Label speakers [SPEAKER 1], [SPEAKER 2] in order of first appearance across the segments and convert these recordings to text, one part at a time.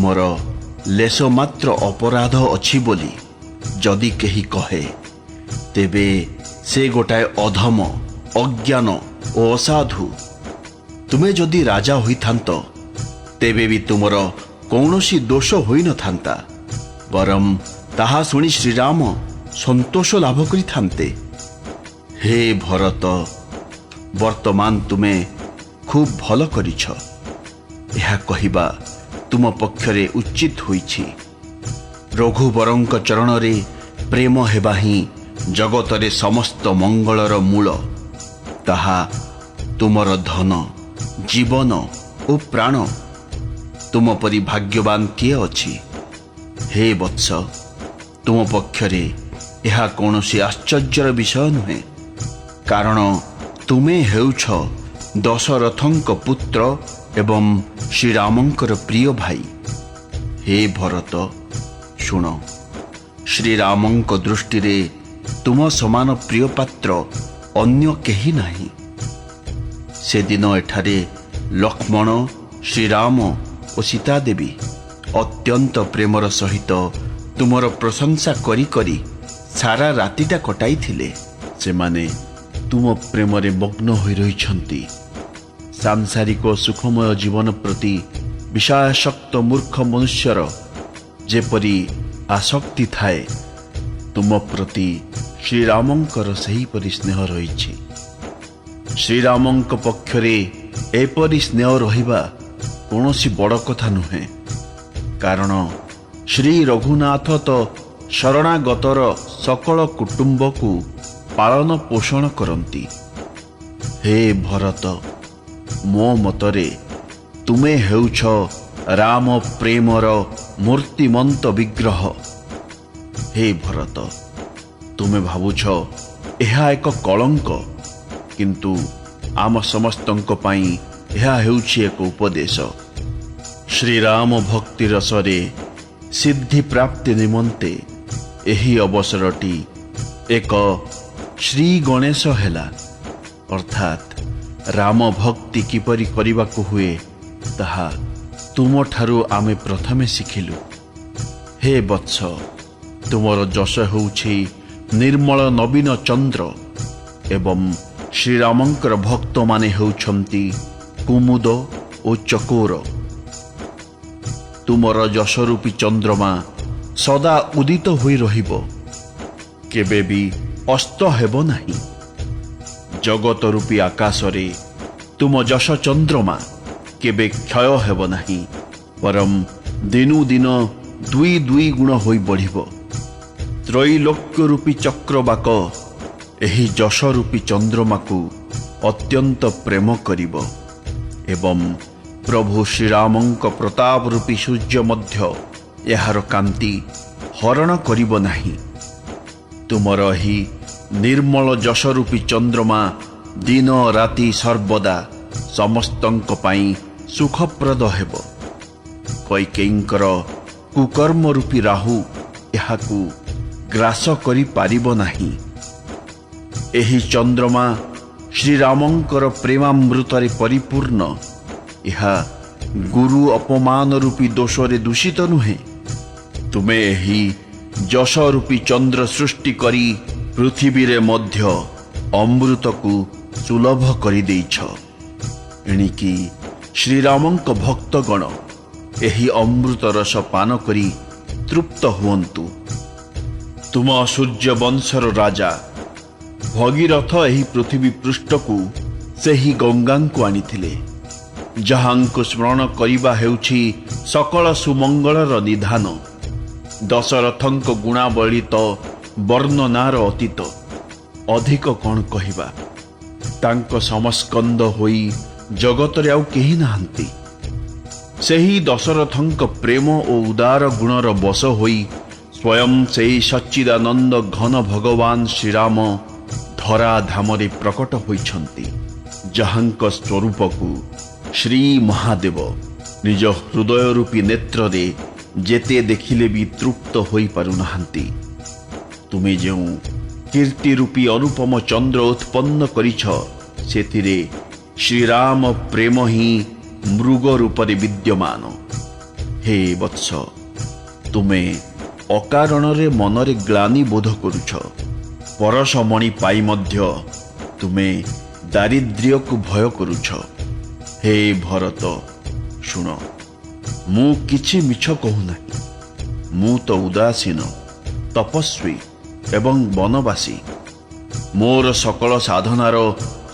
[SPEAKER 1] तुमर लेश मात्र अपराध अछि बोली जदि केही कहे तेबे से गोटाए अधम अज्ञान और असाधु। तुमे जदि राजा होइथांत तेबे भी तुमर कौनसी दोष होई न थांता, बरम ताहा सुनी श्रीराम संतोष लाभ करिथांते। हे भरत, वर्तमान तुमे खूब भल करिछ, यह कहिबा तुम पक्षरे उचित होइछि। रघुवरंक चरण रे प्रेम हेबा ही जगतरे समस्त मंगलर मूल। ताहा तुमर धन जीवन और प्राण। तुम परि भाग्यवान किए अछि? हे वत्स, तुम पक्षरे यह कौनसी आश्चर्यर विषय नुहे, कारण तुमे हेउछ दशरथंक पुत्र एवं श्रीरामंकर प्रिय भाई। हे भरत शुण, श्रीरामंक दृष्टि रे तुम समान प्रिय पात्र अन्य केही नाही। से दिन एठारे लक्ष्मण श्रीराम और सीता देवी अत्यंत प्रेमर सहित तुमर प्रशंसा करी करी सारा रातिटा कटाई थिले। से माने तुम प्रेम रे मग्न होई रहिछंती। सांसारिक सुखमय जीवन प्रति विषयासक्त मूर्ख मनुष्यर जेपरी आसक्ति थाए, तुम प्रति श्रीरामंकर सही परि स्नेह रहिछि। श्रीरामंक पक्षरे एपरि स्नेह रहिबा कौनसी बड़ कथा नुहे, कारण श्री रघुनाथ तो शरणागतर सकल कुटुंब को पालन पोषण करती। हे भरत, मो मतरे तुमे हेउछ राम प्रेमर मूर्तिमंत विग्रह। हे भरत, तुमे भावुछ यह एक कलंक, किंतु आम समस्तंक पाई यह हेउछि एक उपदेश। श्रीराम भक्ति रसरे सिद्धि प्राप्ति निमंते एही अवसरटी एक श्री गणेश हेला, अर्थात राम भक्ति किपरि करिबाकु हुए ताहा तुम ठारू आमे प्रथमे शिखिलु। हे वत्स, तुमर जश होउछि निर्मल नवीन चंद्र एवं श्रीरामंकर भक्त माने हेउछंती कुमुद और चकोर। तुमर जशरूपी चंद्रमा सदा उदित होई रहिबो, केबे भी अस्त हेबो नाही। जगत रूपी आकाश रे तुम जश चंद्रमा केबे क्षय हेबो नाही, परम दिनु दिन दुई दुई गुण होई बढ़िबो। त्रैलोक्य रूपी चक्रवाक एही जश रूपी चंद्रमा को अत्यंत प्रेम करिबो एवं प्रभु श्रीरामंक प्रताप रूपी सूर्य मध्य यार कांति हरण करिबो नाही। तुमर ही निर्मल जश रूपी चंद्रमा दिन राति सर्वदा समस्तंक पाई सुखप्रद हेबो। कैकेयींकर कुकर्म रूपी राहु याहाकु ग्रास करि पारिबो नाही। एही चंद्रमा श्रीरामंकर प्रेमामृत रे परिपूर्ण। यह गुरु अपमान रूपी दोषरे दूषित नुहे। तुमे एही जश रूपी चंद्र सृष्टि करी पृथ्वी रे मध्य अमृत को सुलभ करि देइछ। एणिकी श्रीरामंक भक्तगण एही अमृत रस पान करी तृप्त हुवन्तु। तुम सूर्य वंशर राजा भगीरथ एही पृथ्वी पृष्ठ को सेही गंगा को आनिथिले, जहांको स्मरण करिबा हेउछि सकल सुमंगलर निधान। दशरथंक गुणावली तो वर्णनार अतीत, अधिक कौन कहिबा। तांको समस्कंद होई जगतरे आउ केही नाहंती। सेही दशरथंक प्रेम और उदार गुणर बस होई स्वयं सेही सच्चिदानंद घन भगवान श्रीराम धरा धामरे प्रकट होइछंती, जहांक स्वरूप को श्री महादेव निज हृदय रूपी नेत्र रे जेते देखिले भी तृप्त होई पारु नाहंती। तुमे जो कीर्ति रूपी अनुपम चंद्र उत्पन्न करिछ, सेतिरे श्रीराम प्रेम ही मृग रूपरे विद्यमान। हे वत्स, तुमे अकारणरे मनरे ग्लानि बोध करुछ। परशमणि पाई मध्य तुमे दारिद्र्य को भय करुछ। हे भरत, शुण, मु किछि मिछ कहू नाही। मु तो उदासीन, तपस्वी एवं वनवासी। मोर सकल साधनार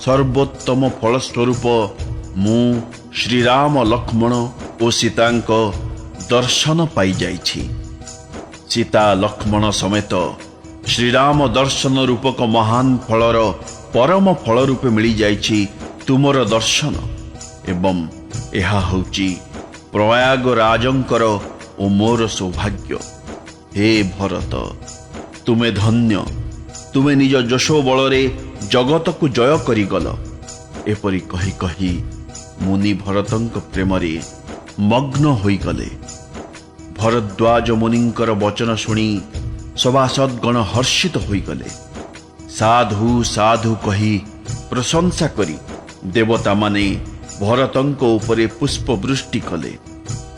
[SPEAKER 1] सर्वोत्तम फलस्वरूप मु श्रीराम लक्ष्मण और सीतांक दर्शन पाई जाइछि। सीता लक्ष्मण समेत श्रीराम दर्शन रूपक महान फलर परम फल रूपे मिली जाइछि तुमर दर्शन। एवं यह होछि प्रयागराजंकर ओ मोर सौभाग्य। हे भरत, तुमे धन्य। तुमे निज यशो बलरे जगत को जय करिगल। एपरि कहि कहि मुनि भरतंक प्रेमरे मग्न होइगले। भरद्वाज मुनिंकर वचन शुणी सभासदगण हर्षित होइगले। साधु साधु कही प्रशंसा करी देवता माने भरतंक उपरे पुष्प वृष्टि कले।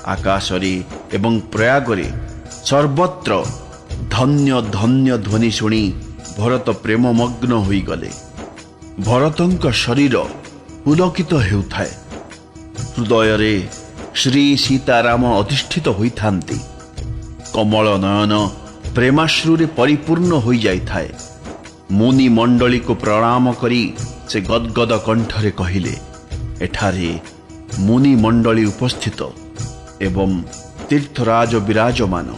[SPEAKER 1] आकाशरे एवं प्रयागरे सर्वत्र धन्य धन्य ध्वनि शुणी भरत प्रेममग्न होइगले। भरतंक शरीर पुलकित हेउथाए। हृदय श्री सीताराम अधिष्ठित होइथांती। कमल नयन प्रेमाश्रुरे परिपूर्ण होई जाइथाए। मुनि मंडली को प्रणाम करी से गदगद कंठरे कहिले, एठारे मुनि मंडली उपस्थित एवं तीर्थराज विराजमान।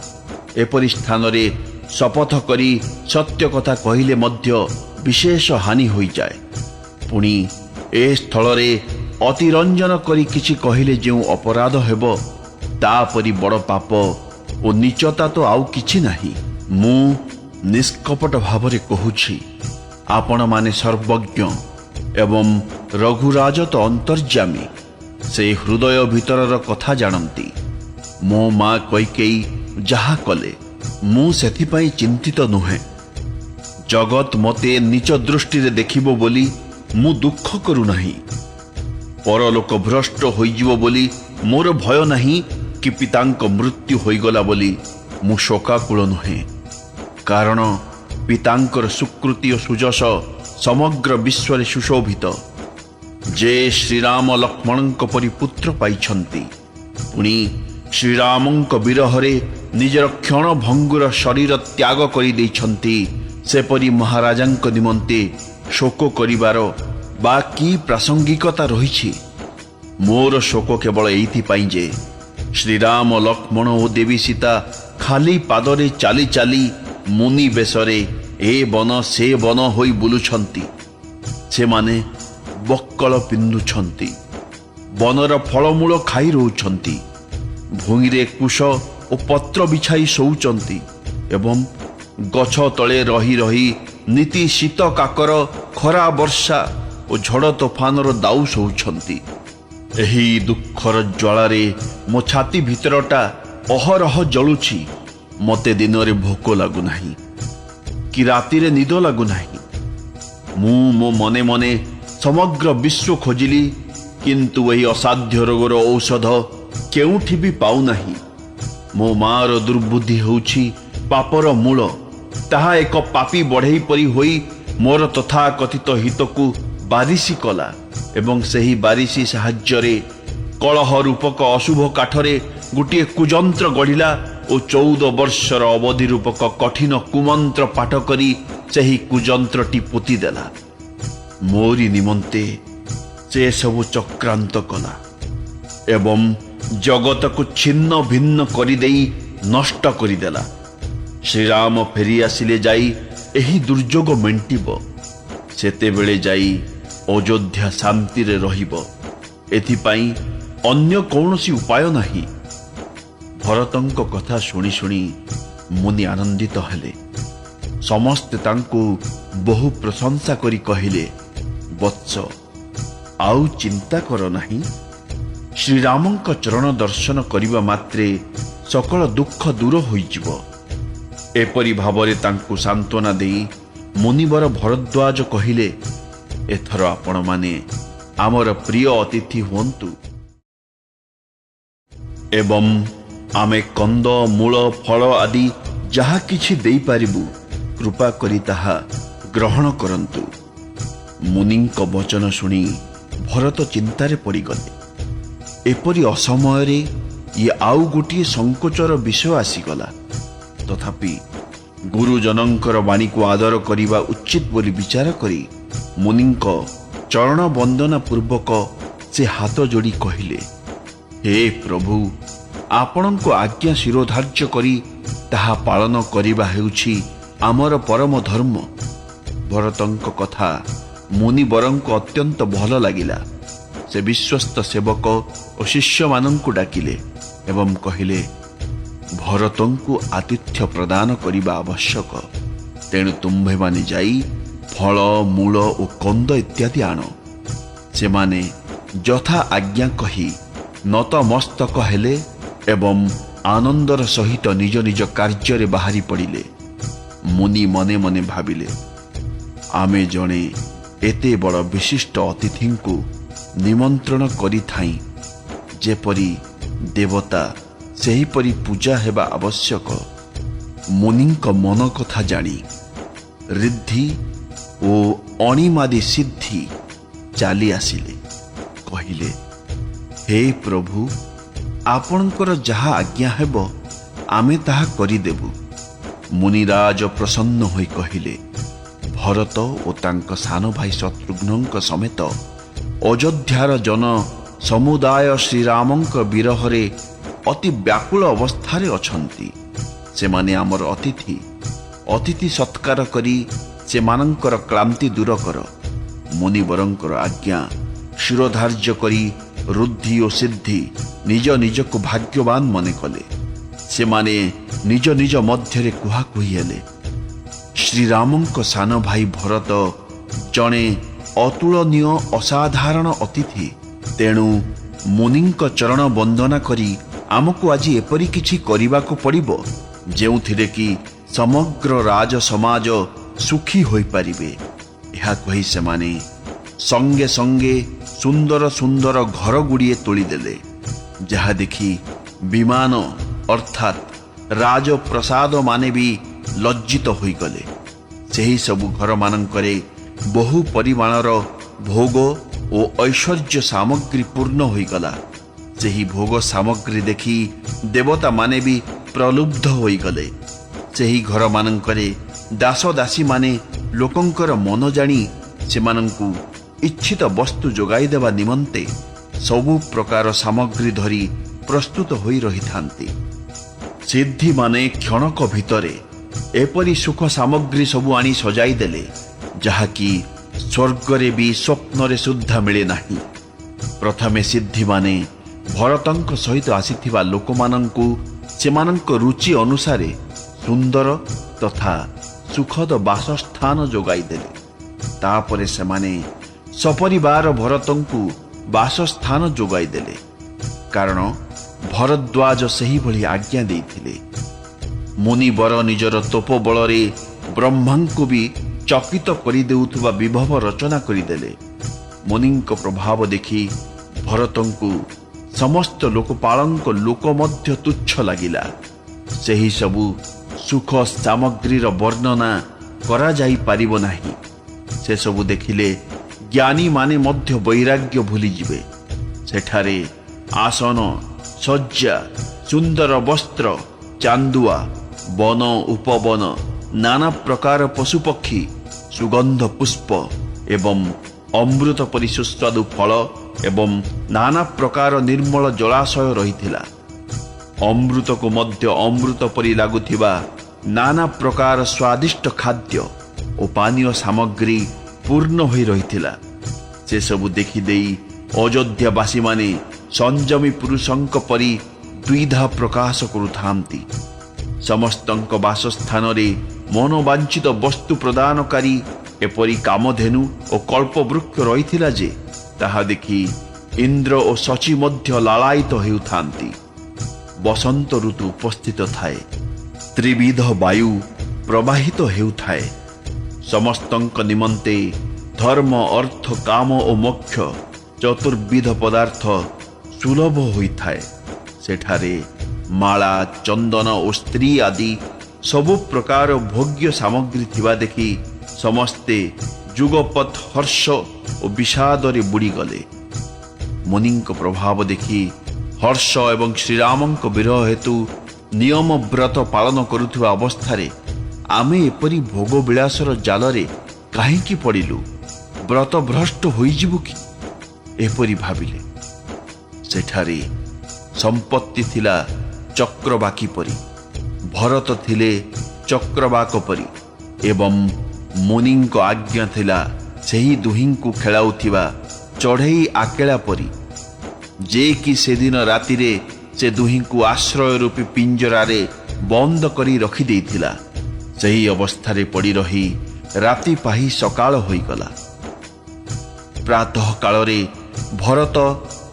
[SPEAKER 1] एपरि स्थान रे शपथ करी सत्य कथा कहिले मध्य विशेष हानि होई जाए। पुणी ए स्थल रे अतिरंजन करी किछि कहिले जेउ अपराध हेबो तापरि बड़ पाप ओ नीचता तो आउ किछि नाही। मु निष्कपट भावरे कहूछि, आपण माने सर्वज्ञ एवं रघुराज तो अंतर्जामी। से हृदय भीतरर कथा जानती। मो माँ कैकेयी जहा कले मु सेथिपाई चिंतित नुहे। जगत मते नीच दृष्टि रे देखिबो बोली मु दुख करू नाही। परलोक भ्रष्ट होइजिवो बोली मोर भय नाही कि पितांक मृत्यु होइगला बोली मु शोकाकुल नुहे। कारण पितांकर सुकृति और सुजस समग्र विश्व रे सुशोभित। जे श्रीराम लक्ष्मणंक परि पुत्र पाइछंती, पुणी श्रीरामंक विरहरे निजर क्षण भंगुर शरीर त्याग करि दैछंती। सेपरि महाराजांक निमंते शोक करिवार बा की प्रासंगिकता रहिछि। मोर शोक केवल एइथि पाई जे श्रीराम लक्ष्मण और देवी सीता खाली पादरे चाली चाली मुनि बेशरे ए बन से बन होई बुलुछंती। से माने बक्कल पिंधुछंती, बनर फलमूल खाई रोचंती, भूइरे कुश और पत्र बिछाई शोउचंती एवं गछ तले रही रही नीति शीत काकर खरा वर्षा और झड़ तोफानर दाउ शोउछंती। एही दुखर ज्वालारे मो छाती भितरटा अहरह जलुछि। मते दिनरे भोक लागु नाही कि रातिरे निद लागु नाही। मु मो मने मने समग्र विश्व खोजिली, किंतु वही असाध्य रोगर औषध केउठी भी पाऊ नाही। मो मार दुर्बुद्धि होउछि पापर मूल। ताहा एक पापी बढ़ई परी होई मोर तथा कथित हित को बारिशी कला एवं सही बारिशी साहाय्य कलह रूपक अशुभ काठरे गोटे कुजंत्र गढ़िला और 14 वर्षर अवधि रूपक कठिन कुमंत्र पाठ करी सही कुजंत्रटी पोती देला। मोरी निमंते से सबु चक्रांत कला एवं जगत को छिन्न भिन्न करिदेई नष्ट करिदेला। श्रीराम फेरी आसिले जाई एही दुर्जोग मेंटिब। सेतेबेले जाई अयोध्या शांति रे रहिब। एथिपाई अन्य कौनसी उपाय नाही। भरतंक कथा शुणी शुणी मुनि आनंदित हेले। समस्ते तांको बहु प्रशंसा करी कहिले, वत्स आउ चिंता कर नाही। श्रीरामंक चरण दर्शन करिबा मात्रे सकल दुख दूर होइजिब। एपरि भावरे तांको सांत्वना देई मुनिवर भरद्वाज कहिले, एथर आपण माने आमर प्रिय अतिथि हुंतु एवं आमे कंद मूल फल आदि जहा किछि देई पारिबु कृपा करी ताहा ग्रहण करंतु। मुनिଙ୍କ वचन शुणी भरत चिंतारे पड़गले। एपरी असमय ये आउ गोटे संकोचर विषय आसीगला। तथापि गुरुजनंकर वाणी को आदर करिबा उचित बोली विचार करी मुनिଙ୍କ चरण वंदना पूर्वक से हाथ जोड़ी कहिले, हे प्रभु, आपणको आज्ञा शिरोधार्य करी ताहा पालन करिबा हेउछि आमर परम धर्म। भरतଙ୍କ कथा मुनिवरଙ୍କୁ अत्यंत भल लागिला। से विश्वस्त सेवक और शिष्य मानंकु डाकिले एवं कहिले, भरतଙ୍କୁ आतिथ्य प्रदान करिबा आवश्यक। तेणु तुम्भे माने जाई फल मूल और कंद इत्यादि आण। से माने यथा आज्ञा कही नतमस्तक हेले एवं आनंदर सहित निज निज कार्य बाहरी पड़िले। मुनि मने मने भाविले, आमे जणे एते बड़ विशिष्ट अतिथि को निमंत्रण करी थाई जेपरी देवता सेहीपरि पूजा हेबा आवश्यक। मुनिଙ୍କ मन कथा जानी रिद्धि ओ अणिमादि सिद्धि चाली आसिले। कहिले, हे प्रभु, आपणकर जहा आज्ञा हेबो आमे ताहा करिदेबु। मुनिराज प्रसन्न होई कहिले, भरत ओ तांक सान भाई शत्रुघ्नଙ୍କ समेत अयोध्यार जन समुदाय श्रीरामଙ୍କ विरहरे अति व्याकुल अवस्थारे अछंती। से माने आमर अतिथि अतिथि सत्कार करी से मानंकर क्लांति दूर कर। मुनिवरंकर आज्ञा शिरोधार्य करी रुद्धि और सिद्धि निज निज को भाग्यवान मने कले। से माने निज निज मध्यरे कुहाकुही हेले, श्रीरामଙ୍କ सान भाई भरत जणे अतुलनीय असाधारण अतिथि। तेणु मुनिଙ୍କ चरण वंदना करी आमको आज एपरी किछि करिबाको पड़िबो जेउथिरे कि समग्र राज समाज सुखी होई परिबे। यह कही से माने संगे संगे सुंदर सुंदर घर गुड़िए तोली देले, जहा देखी विमान अर्थात राजप्रसाद माने भी लज्जित होई गले। सेही सबु घर मानंकरे बहु परिमाणर भोग और ऐश्वर्य सामग्री पूर्ण होई गला। सेही भोग सामग्री देखी देवता माने भी प्रलुब्ध होई गले। सेही घर मानंकरे दास दासी माने लोकंकर मन जानी सेमानंकु इच्छित वस्तु जोगाई देवा निमंते सबु प्रकार सामग्री धरी प्रस्तुत होई रही थांती। सिद्धि माने क्षणक भितरे एपरी सुख सामग्री सबु आनी सजाई देले जहाकी स्वर्गरे भी स्वप्नरे सुद्धा मिले नाही। प्रथमे सिद्धि माने भरतंक सहित आसीथिबा लोकमानंकु सेमानंक रुचि अनुसारे सुंदर तथा सुखद बासस्थान जोगाई देले। तापरे सेमाने सपरिवार भरतंकु बासस्थान जोगाई देले, कारण भरद्वाज सही भली आज्ञा देइथिले। मुनिवर निजर तोप बलरे ब्रह्मांकु भी चकित करि देउथुबा विभव रचना करिदेले। मुनिଙ୍କ प्रभाव देखि भरतंकु समस्त लोकपालंक लोक मध्य तुच्छ लागिला। सेही सबु सुख सामग्रीर वर्णना करा जाई पारिबो नाही। से सबु देखिले ज्ञानी माने मध्य वैराग्य भूली जिवे। सेठारे आसन सज्जा सुंदर वस्त्र चांदुआ वन उपवन नाना प्रकार पशुपक्षी सुगंध पुष्प एवं अमृत परि सुस्वादु फल एवं नाना प्रकार निर्मल जलाशय रहिथिला। अमृत को मध्य अमृत परि लागुथिबा नाना प्रकार स्वादिष्ट खाद्य और पानीय सामग्री पूर्ण होई रहिथिला। से सबु देखि देई अयोध्यावासी माने संयमी पुरुषंक परि द्विधा प्रकाश करुथांती। समस्तंक बासस्थान रे मनोवांछित वस्तु प्रदानकारी एपरी कामधेनु और कल्पवृक्ष रहिथिला जे ताहा देखि इंद्र और शची मध्य लालायित हेउथांती। बसंत ऋतु उपस्थित थाए, त्रिविध वायु प्रवाहित हेउथाए। समस्तंक निमंते धर्म अर्थ काम और मोक्ष चतुर्विध पदार्थ सुलभ होइथाए। सेठारे ମାଳା ଚନ୍ଦନ ଓ ସ୍ତ୍ରୀ ଆଦି ସବୁ ପ୍ରକାର ଭୋଗ୍ୟ ସାମଗ୍ରୀ ଥିବା ଦେଖି ସମସ୍ତେ ଯୁଗପତ୍ ହର୍ଷ ଓ ବିଷାଦରେ ବୁଡ଼ିଗଲେ। ମୁନିଙ୍କ ପ୍ରଭାବ ଦେଖି ହର୍ଷ ଏବଂ ଶ୍ରୀରାମଙ୍କ ବିରହ ହେତୁ ନିୟମ ବ୍ରତ ପାଳନ କରୁଥିବା ଅବସ୍ଥାରେ ଆମେ ଏପରି ଭୋଗ ବିଳାସର ଜାଲରେ କାହିଁକି ପଡ଼ିଲୁ? ବ୍ରତ ଭ୍ରଷ୍ଟ ହୋଇଯିବୁ କି? ଏପରି ଭାବିଲେ। ସେଠାରେ ସମ୍ପତ୍ତି ଥିଲା ଚକ୍ରବାକି ପରି, ଭରତ ଥିଲେ ଚକ୍ରବାକ ପରି ଏବଂ ମୁନିଙ୍କ ଆଜ୍ଞା ଥିଲା ସେହି ଦୁହିଁଙ୍କୁ ଖେଳାଉଥିବା ଚଢ଼େଇ ଆକେଳା ପରି, ଯେ କି ସେଦିନ ରାତିରେ ସେ ଦୁହିଁଙ୍କୁ ଆଶ୍ରୟ ରୂପୀ ପିଞ୍ଜରାରେ ବନ୍ଦ କରି ରଖିଦେଇଥିଲା। ସେହି ଅବସ୍ଥାରେ ପଡ଼ି ରହି ରାତି ପାହି ସକାଳ ହୋଇଗଲା। ପ୍ରାତଃ କାଳରେ ଭରତ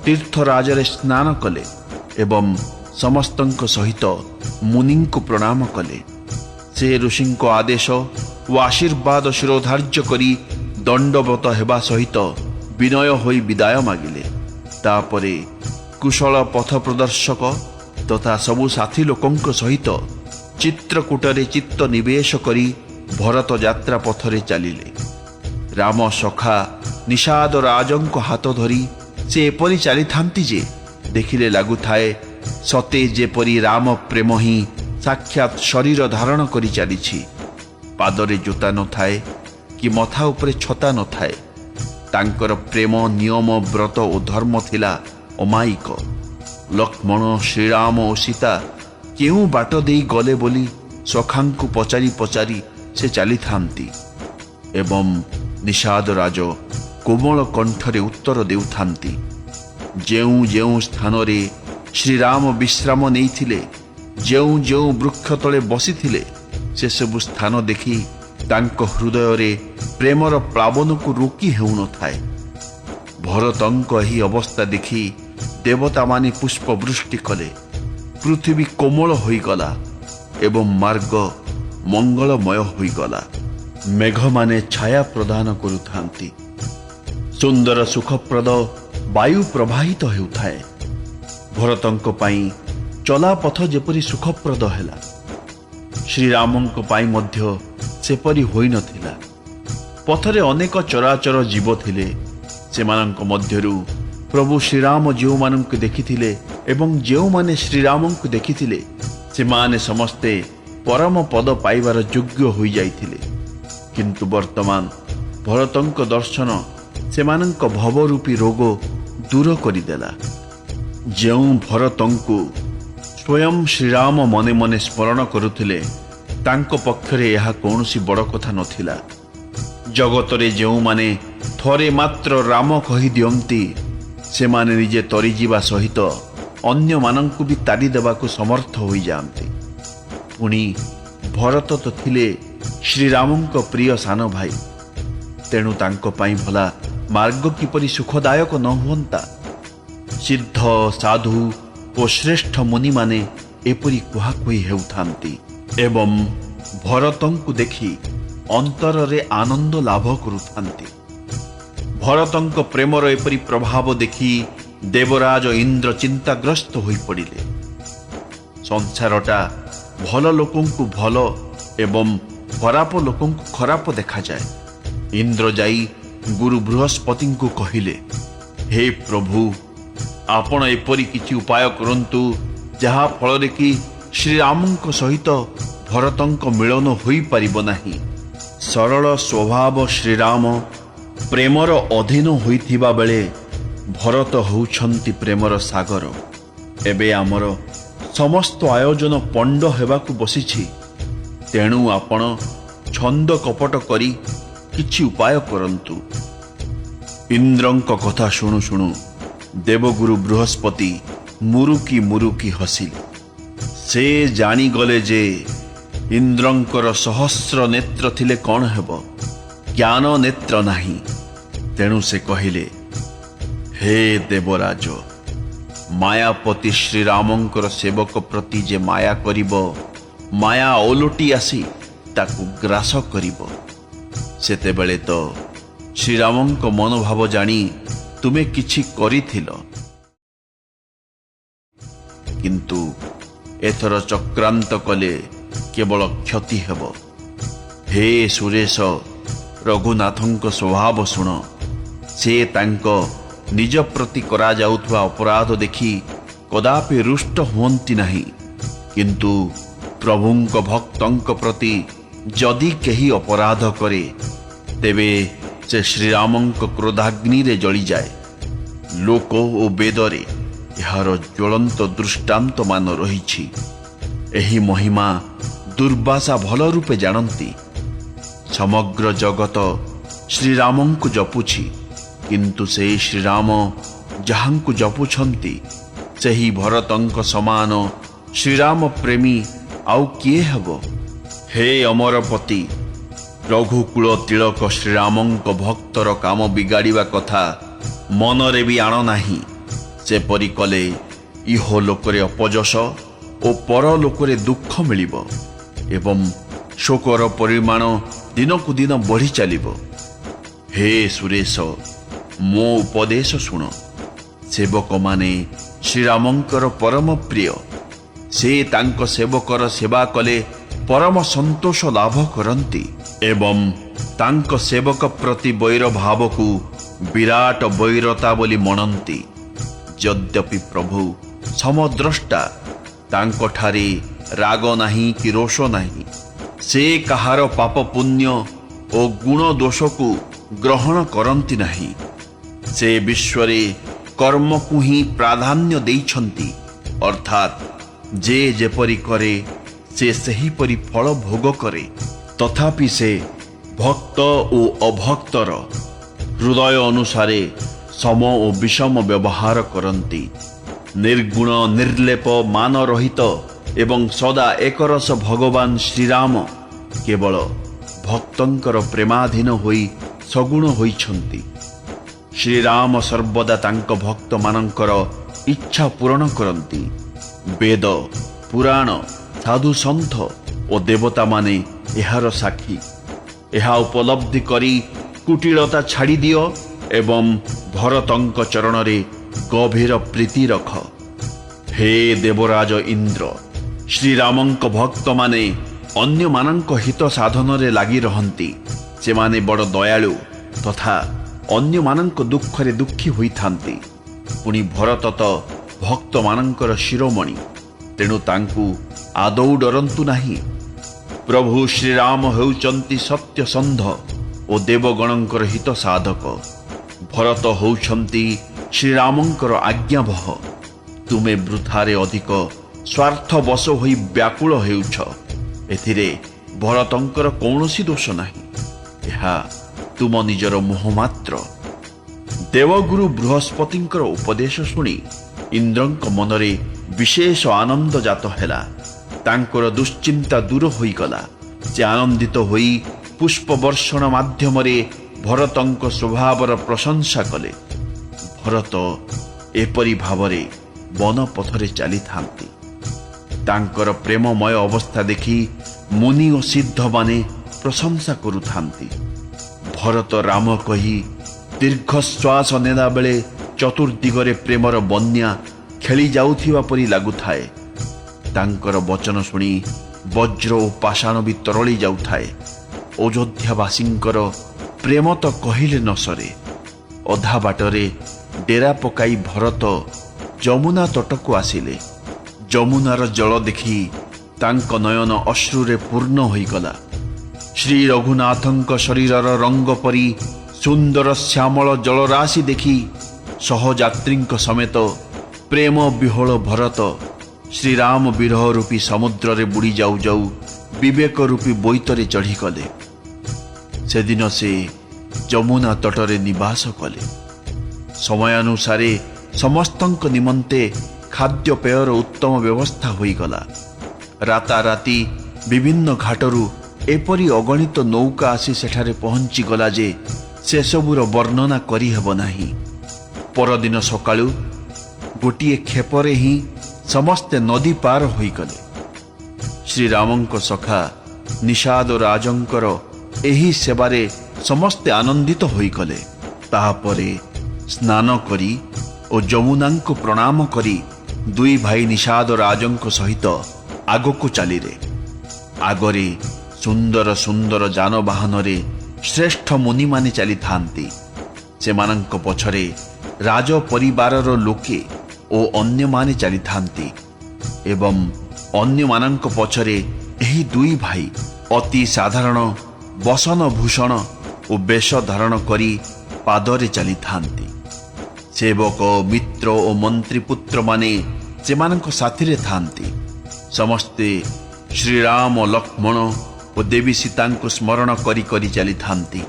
[SPEAKER 1] ତୀର୍ଥରାଜରେ ସ୍ନାନ କଲେ ଏବଂ ସମସ୍ତଙ୍କ ସହିତ ମୁନିଙ୍କୁ ପ୍ରଣାମ କଲେ। ସେ ଋଷିଙ୍କ ଆଦେଶ ଓ ଆଶୀର୍ବାଦ ଶିରୋଧାର୍ଯ୍ୟ କରି ଦଣ୍ଡବତ ହେବା ସହିତ ବିନୟ ହୋଇ ବିଦାୟ ମାଗିଲେ। ତାପରେ କୁଶଳ ପଥ ପ୍ରଦର୍ଶକ ତଥା ସବୁ ସାଥୀ ଲୋକଙ୍କ ସହିତ ଚିତ୍ରକୂଟରେ ଚିତ୍ତ ନିବେଶ କରି ଭରତ ଯାତ୍ରା ପଥରେ ଚାଲିଲେ। ରାମ ସଖା ନିଷାଦ ରାଜଙ୍କ ହାତ ଧରି ସେ ଏପରି ଚାଲିଥାନ୍ତି ଯେ ଦେଖିଲେ ଲାଗୁଥାଏ ସତେ ଯେପରି ରାମ ପ୍ରେମ ହିଁ ସାକ୍ଷାତ ଶରୀର ଧାରଣ କରି ଚାଲିଛି। ପାଦରେ ଜୋତା ନଥାଏ କି ମଥା ଉପରେ ଛତା ନଥାଏ। ତାଙ୍କର ପ୍ରେମ ନିୟମ ବ୍ରତ ଓ ଧର୍ମ ଥିଲା ଅମାୟିକ। ଲକ୍ଷ୍ମଣ ଶ୍ରୀରାମ ଓ ସୀତା କେଉଁ ବାଟ ଦେଇ ଗଲେ ବୋଲି ସଖାଙ୍କୁ ପଚାରି ପଚାରି ସେ ଚାଲିଥାନ୍ତି ଏବଂ ନିଷାଦ ରାଜ କୋମଳ କଣ୍ଠରେ ଉତ୍ତର ଦେଉଥାନ୍ତି। ଯେଉଁ ଯେଉଁ ସ୍ଥାନରେ ଶ୍ରୀରାମ ବିଶ୍ରାମ ନେଇଥିଲେ, ଯେଉଁ ଯେଉଁ ବୃକ୍ଷ ତଳେ ବସିଥିଲେ, ସେସବୁ ସ୍ଥାନ ଦେଖି ତାଙ୍କ ହୃଦୟରେ ପ୍ରେମର ପ୍ଲାବନକୁ ରୋକି ହେଉନଥାଏ। ଭରତଙ୍କ ଏହି ଅବସ୍ଥା ଦେଖି ଦେବତାମାନେ ପୁଷ୍ପବୃଷ୍ଟି କଲେ। ପୃଥିବୀ କୋମଳ ହୋଇଗଲା ଏବଂ ମାର୍ଗ ମଙ୍ଗଳମୟ ହୋଇଗଲା। ମେଘମାନେ ଛାୟା ପ୍ରଦାନ କରୁଥାନ୍ତି। ସୁନ୍ଦର ସୁଖପ୍ରଦ ବାୟୁ ପ୍ରବାହିତ ହେଉଥାଏ। ଭରତଙ୍କ ପାଇଁ ଚଲାପଥ ଯେପରି ସୁଖପ୍ରଦ ହେଲା, ଶ୍ରୀରାମଙ୍କ ପାଇଁ ମଧ୍ୟ ସେପରି ହୋଇନଥିଲା। ପଥରେ ଅନେକ ଚରାଚର ଜୀବ ଥିଲେ। ସେମାନଙ୍କ ମଧ୍ୟରୁ ପ୍ରଭୁ ଶ୍ରୀରାମ ଯେଉଁମାନଙ୍କୁ ଦେଖିଥିଲେ ଏବଂ ଯେଉଁମାନେ ଶ୍ରୀରାମଙ୍କୁ ଦେଖିଥିଲେ, ସେମାନେ ସମସ୍ତେ ପରମ ପଦ ପାଇବାର ଯୋଗ୍ୟ ହୋଇଯାଇଥିଲେ। କିନ୍ତୁ ବର୍ତ୍ତମାନ ଭରତଙ୍କ ଦର୍ଶନ ସେମାନଙ୍କ ଭବରୂପୀ ରୋଗ ଦୂର କରିଦେଲା। ଯେଉଁ ଭରତଙ୍କୁ ସ୍ୱୟଂ ଶ୍ରୀରାମ ମନେ ମନେ ସ୍ମରଣ କରୁଥିଲେ, ତାଙ୍କ ପକ୍ଷରେ ଏହା କୌଣସି ବଡ଼ କଥା ନଥିଲା। ଜଗତରେ ଯେଉଁମାନେ ଥରେ ମାତ୍ର ରାମ କହିଦିଅନ୍ତି, ସେମାନେ ନିଜେ ତରିଯିବା ସହିତ ଅନ୍ୟମାନଙ୍କୁ ବି ତାଡ଼ି ଦେବାକୁ ସମର୍ଥ ହୋଇଯାଆନ୍ତି। ପୁଣି ଭରତ ତ ଥିଲେ ଶ୍ରୀରାମଙ୍କ ପ୍ରିୟ ସାନ ଭାଇ। ତେଣୁ ତାଙ୍କ ପାଇଁ ଭଲା ମାର୍ଗ କିପରି ସୁଖଦାୟକ ନ ହୁଅନ୍ତା? ସିଦ୍ଧ ସାଧୁ ଓ ଶ୍ରେଷ୍ଠ ମୁନିମାନେ ଏପରି କୁହାକୁହି ହେଉଥାନ୍ତି ଏବଂ ଭରତଙ୍କୁ ଦେଖି ଅନ୍ତରରେ ଆନନ୍ଦ ଲାଭ କରୁଥାନ୍ତି। ଭରତଙ୍କ ପ୍ରେମର ଏପରି ପ୍ରଭାବ ଦେଖି ଦେବରାଜ ଇନ୍ଦ୍ର ଚିନ୍ତାଗ୍ରସ୍ତ ହୋଇପଡ଼ିଲେ। ସଂସାରଟା ଭଲ ଲୋକଙ୍କୁ ଭଲ ଏବଂ ଖରାପ ଲୋକଙ୍କୁ ଖରାପ ଦେଖାଯାଏ। ଇନ୍ଦ୍ର ଯାଇ ଗୁରୁ ବୃହସ୍ପତିଙ୍କୁ କହିଲେ, ହେ ପ୍ରଭୁ, ଆପଣ ଏପରି କିଛି ଉପାୟ କରନ୍ତୁ ଯାହା ଫଳରେ କି ଶ୍ରୀରାମଙ୍କ ସହିତ ଭରତଙ୍କ ମିଳନ ହୋଇପାରିବ ନାହିଁ। ସରଳ ସ୍ୱଭାବ ଶ୍ରୀରାମ ପ୍ରେମର ଅଧୀନ ହୋଇଥିବା ବେଳେ ଭରତ ହେଉଛନ୍ତି ପ୍ରେମର ସାଗର। ଏବେ ଆମର ସମସ୍ତ ଆୟୋଜନ ପଣ୍ଡ ହେବାକୁ ବସିଛି। ତେଣୁ ଆପଣ ଛନ୍ଦ କପଟ କରି କିଛି ଉପାୟ କରନ୍ତୁ। ଇନ୍ଦ୍ରଙ୍କ କଥା ଶୁଣୁ ଶୁଣୁ ଦେବଗୁରୁ ବୃହସ୍ପତି ମୁରୁକି ମୁରୁକି ହସିଲେ। ସେ ଜାଣିଗଲେ ଯେ ଇନ୍ଦ୍ରଙ୍କର ସହସ୍ର ନେତ୍ର ଥିଲେ କ'ଣ ହେବ, ଜ୍ଞାନ ନେତ୍ର ନାହିଁ। ତେଣୁ ସେ କହିଲେ, ହେ ଦେବରାଜ, ମାୟାପତି ଶ୍ରୀରାମଙ୍କର ସେବକ ପ୍ରତି ଯେ ମାୟା କରିବ, ମାୟା ଓଲଟି ଆସି ତାକୁ ଗ୍ରାସ କରିବ। ସେତେବେଳେ ତ ଶ୍ରୀରାମଙ୍କ ମନୋଭାବ ଜାଣି ତୁମେ କିଛି କରିଥିଲ, କିନ୍ତୁ ଏଥର ଚକ୍ରାନ୍ତ କଲେ କେବଳ କ୍ଷତି ହେବ। ହେ ସୁରେଶ, ରଘୁନାଥଙ୍କ ସ୍ୱଭାବ ଶୁଣ। ସେ ତାଙ୍କ ନିଜ ପ୍ରତି କରାଯାଉଥିବା ଅପରାଧ ଦେଖି କଦାପି ରୁଷ୍ଟ ହୁଅନ୍ତି ନାହିଁ, କିନ୍ତୁ ପ୍ରଭୁଙ୍କ ଭକ୍ତଙ୍କ ପ୍ରତି ଯଦି କେହି ଅପରାଧ କରେ ତେବେ ସେ ଶ୍ରୀରାମଙ୍କ କ୍ରୋଧାଗ୍ନିରେ ଜଳିଯାଏ। ଲୋକ ଓ ବେଦରେ ଏହାର ଜ୍ୱଳନ୍ତ ଦୃଷ୍ଟାନ୍ତମାନ ରହିଛି। ଏହି ମହିମା ଦୁର୍ବାସା ଭଲ ରୂପେ ଜାଣନ୍ତି। ସମଗ୍ର ଜଗତ ଶ୍ରୀରାମଙ୍କୁ ଜପୁଛି, କିନ୍ତୁ ସେହି ଶ୍ରୀରାମ ଯାହାଙ୍କୁ ଜପୁଛନ୍ତି ସେହି ଭରତଙ୍କ ସମାନ ଶ୍ରୀରାମ ପ୍ରେମୀ ଆଉ କିଏ ହେବ? ହେ ଅମରପତି, ରଘୁକୁଳ ତିଳକ ଶ୍ରୀରାମଙ୍କ ଭକ୍ତର କାମ ବିଗାଡ଼ିବା କଥା ମନରେ ବି ଆଣ ନାହିଁ। ସେପରି କଲେ ଇହ ଲୋକରେ ଅପଯଶ ଓ ପରଲୋକରେ ଦୁଃଖ ମିଳିବ ଏବଂ ଶୋକର ପରିମାଣ ଦିନକୁ ଦିନ ବଢ଼ି ଚାଲିବ। ହେ ସୁରେଶ, ମୋ ଉପଦେଶ ଶୁଣ। ସେବକମାନେ ଶ୍ରୀରାମଙ୍କର ପରମ ପ୍ରିୟ। ସେ ତାଙ୍କ ସେବକର ସେବା କଲେ ପରମ ସନ୍ତୋଷ ଲାଭ କରନ୍ତି ଏବଂ ତାଙ୍କ ସେବକ ପ୍ରତି ବୈର ଭାବକୁ ବିରାଟ ବୈରତା ବୋଲି ମଣନ୍ତି। ଯଦ୍ୟପି ପ୍ରଭୁ ସମଦ୍ରଷ୍ଟା, ତାଙ୍କଠାରେ ରାଗ ନାହିଁ କି ରୋଷ ନାହିଁ। ସେ କାହାର ପାପ ପୁଣ୍ୟ ଓ ଗୁଣ ଦୋଷକୁ ଗ୍ରହଣ କରନ୍ତି ନାହିଁ। ସେ ବିଶ୍ୱରେ କର୍ମକୁ ହିଁ ପ୍ରାଧାନ୍ୟ ଦେଇଛନ୍ତି, ଅର୍ଥାତ୍ ଯେ ଯେପରି କରେ ସେ ସେହିପରି ଫଳ ଭୋଗ କରେ। ତଥାପି ସେ ଭକ୍ତ ଓ ଅଭକ୍ତର ହୃଦୟ ଅନୁସାରେ ସମ ଓ ବିଷମ ବ୍ୟବହାର କରନ୍ତି। ନିର୍ଗୁଣ, ନିର୍ଲେପ, ମାନରହିତ ଏବଂ ସଦା ଏକରସ ଭଗବାନ ଶ୍ରୀରାମ କେବଳ ଭକ୍ତଙ୍କର ପ୍ରେମାଧୀନ ହୋଇ ସଗୁଣ ହୋଇଛନ୍ତି। ଶ୍ରୀରାମ ସର୍ବଦା ତାଙ୍କ ଭକ୍ତମାନଙ୍କର ଇଚ୍ଛା ପୂରଣ କରନ୍ତି। ବେଦ, ପୁରାଣ, ସାଧୁ ସନ୍ଥ ଓ ଦେବତାମାନେ ଏହାର ସାକ୍ଷୀ। ଏହା ଉପଲବ୍ଧି କରି କୁଟିଳତା ଛାଡ଼ି ଦିଅ ଏବଂ ଭରତଙ୍କ ଚରଣରେ ଗଭୀର ପ୍ରୀତି ରଖ। ହେ ଦେବରାଜ ଇନ୍ଦ୍ର, ଶ୍ରୀରାମଙ୍କ ଭକ୍ତମାନେ ଅନ୍ୟମାନଙ୍କ ହିତ ସାଧନରେ ଲାଗି ରହନ୍ତି। ସେମାନେ ବଡ଼ ଦୟାଳୁ ତଥା ଅନ୍ୟମାନଙ୍କ ଦୁଃଖରେ ଦୁଃଖୀ ହୋଇଥାନ୍ତି। ପୁଣି ଭରତ ତ ଭକ୍ତମାନଙ୍କର ଶିରୋମଣି, ତେଣୁ ତାଙ୍କୁ ଆଦୌ ଡରନ୍ତୁ ନାହିଁ। ପ୍ରଭୁ ଶ୍ରୀରାମ ହେଉଛନ୍ତି ସତ୍ୟସନ୍ଧ ଓ ଦେବଗଣଙ୍କର ହିତ ସାଧକ। ଭରତ ହେଉଛନ୍ତି ଶ୍ରୀରାମଙ୍କର ଆଜ୍ଞାବହ। ତୁମେ ବୃଥାରେ ଅଧିକ ସ୍ୱାର୍ଥବଶ ହୋଇ ବ୍ୟାକୁଳ ହେଉଛ। ଏଥିରେ ଭରତଙ୍କର କୌଣସି ଦୋଷ ନାହିଁ। ଏହା ତୁମ ନିଜର ମୋହ ମାତ୍ର। ଦେବଗୁରୁ ବୃହସ୍ପତିଙ୍କର ଉପଦେଶ ଶୁଣି ଇନ୍ଦ୍ରଙ୍କ ମନରେ ବିଶେଷ ଆନନ୍ଦ ଜାତ ହେଲା। ତାଙ୍କର ଦୁଶ୍ଚିନ୍ତା ଦୂର ହୋଇଗଲା। ସେ ଆନନ୍ଦିତ ହୋଇ ପୁଷ୍ପ ବର୍ଷଣ ମାଧ୍ୟମରେ ଭରତଙ୍କ ସ୍ୱଭାବର ପ୍ରଶଂସା କଲେ। ଭରତ ଏପରି ଭାବରେ ବନ ପଥରେ ଚାଲିଥାନ୍ତି। ତାଙ୍କର ପ୍ରେମମୟ ଅବସ୍ଥା ଦେଖି ମୁନି ଓ ସିଦ୍ଧମାନେ ପ୍ରଶଂସା କରୁଥାନ୍ତି। ଭରତ ରାମ କହି ଦୀର୍ଘଶ୍ୱାସ ନେଲାବେଳେ ଚତୁର୍ଦିଗରେ ପ୍ରେମର ବନ୍ୟା ଖେଳି ଯାଉଥିବା ପରି ଲାଗୁଥାଏ। ତାଙ୍କର ବଚନ ଶୁଣି ବଜ୍ର ଓ ପାଷାଣ ବି ତରଳି ଯାଉଥାଏ। ଅଯୋଧ୍ୟାବାସୀଙ୍କର ପ୍ରେମ ତ କହିଲେ ନ ସରେ। ଅଧା ବାଟରେ ଡେରା ପକାଇ ଭରତ ଯମୁନା ତଟକୁ ଆସିଲେ। ଯମୁନାର ଜଳ ଦେଖି ତାଙ୍କ ନୟନ ଅଶ୍ରୁରେ ପୂର୍ଣ୍ଣ ହୋଇଗଲା। ଶ୍ରୀ ରଘୁନାଥଙ୍କ ଶରୀରର ରଙ୍ଗ ପରି ସୁନ୍ଦର ଶ୍ୟାମଳ ଜଳରାଶି ଦେଖି ସହଯାତ୍ରୀଙ୍କ ସମେତ ପ୍ରେମ ବିହୋଳ ଭରତ ଶ୍ରୀରାମ ବିରହ ରୂପୀ ସମୁଦ୍ରରେ ବୁଡ଼ି ଯାଉ ଯାଉ ବିବେକ ରୂପୀ ବୋଇତରେ ଚଢ଼ିଗଲେ। ସେଦିନ ସେ ଯମୁନା ତଟରେ ନିବାସ କଲେ। ସମୟାନୁସାରେ ସମସ୍ତଙ୍କ ନିମନ୍ତେ ଖାଦ୍ୟପେୟର ଉତ୍ତମ ବ୍ୟବସ୍ଥା ହୋଇଗଲା। ରାତାରାତି ବିଭିନ୍ନ ଘାଟରୁ ଏପରି ଅଗଣିତ ନୌକା ଆସି ସେଠାରେ ପହଞ୍ଚିଗଲା ଯେ ସେସବୁର ବର୍ଣ୍ଣନା କରିହେବ ନାହିଁ। ପରଦିନ ସକାଳୁ ଗୋଟିଏ କ୍ଷେପରେ ହିଁ ସମସ୍ତେ ନଦୀ ପାର ହୋଇଗଲେ। ଶ୍ରୀରାମଙ୍କ ସଖା ନିଷାଦ ରାଜଙ୍କର ଏହି ସେବାରେ ସମସ୍ତେ ଆନନ୍ଦିତ ହୋଇଗଲେ। ତାହାପରେ ସ୍ନାନ କରି ଓ ଯମୁନାଙ୍କୁ ପ୍ରଣାମ କରି दुई भाई निषाद राजंक सहित आगको चलिले। आगरे सुंदर सुंदर जानवाहन रे श्रेष्ठ मुनि माने चली थांती। सेमानंक पछरे राज परिवारर लोके ओ अन्य माने चली थांती एवं अन्य मानंक पछरे एही दुई भाई अति साधारण बसन भूषण और वेश धारण करी पादरे चली थांती। सेवक मित्र और मंत्री पुत्र माने सेमानंक साथीरे थांती। समस्ते श्रीराम लक्ष्मण और देवी सीता को स्मरण करी करी चली थांती।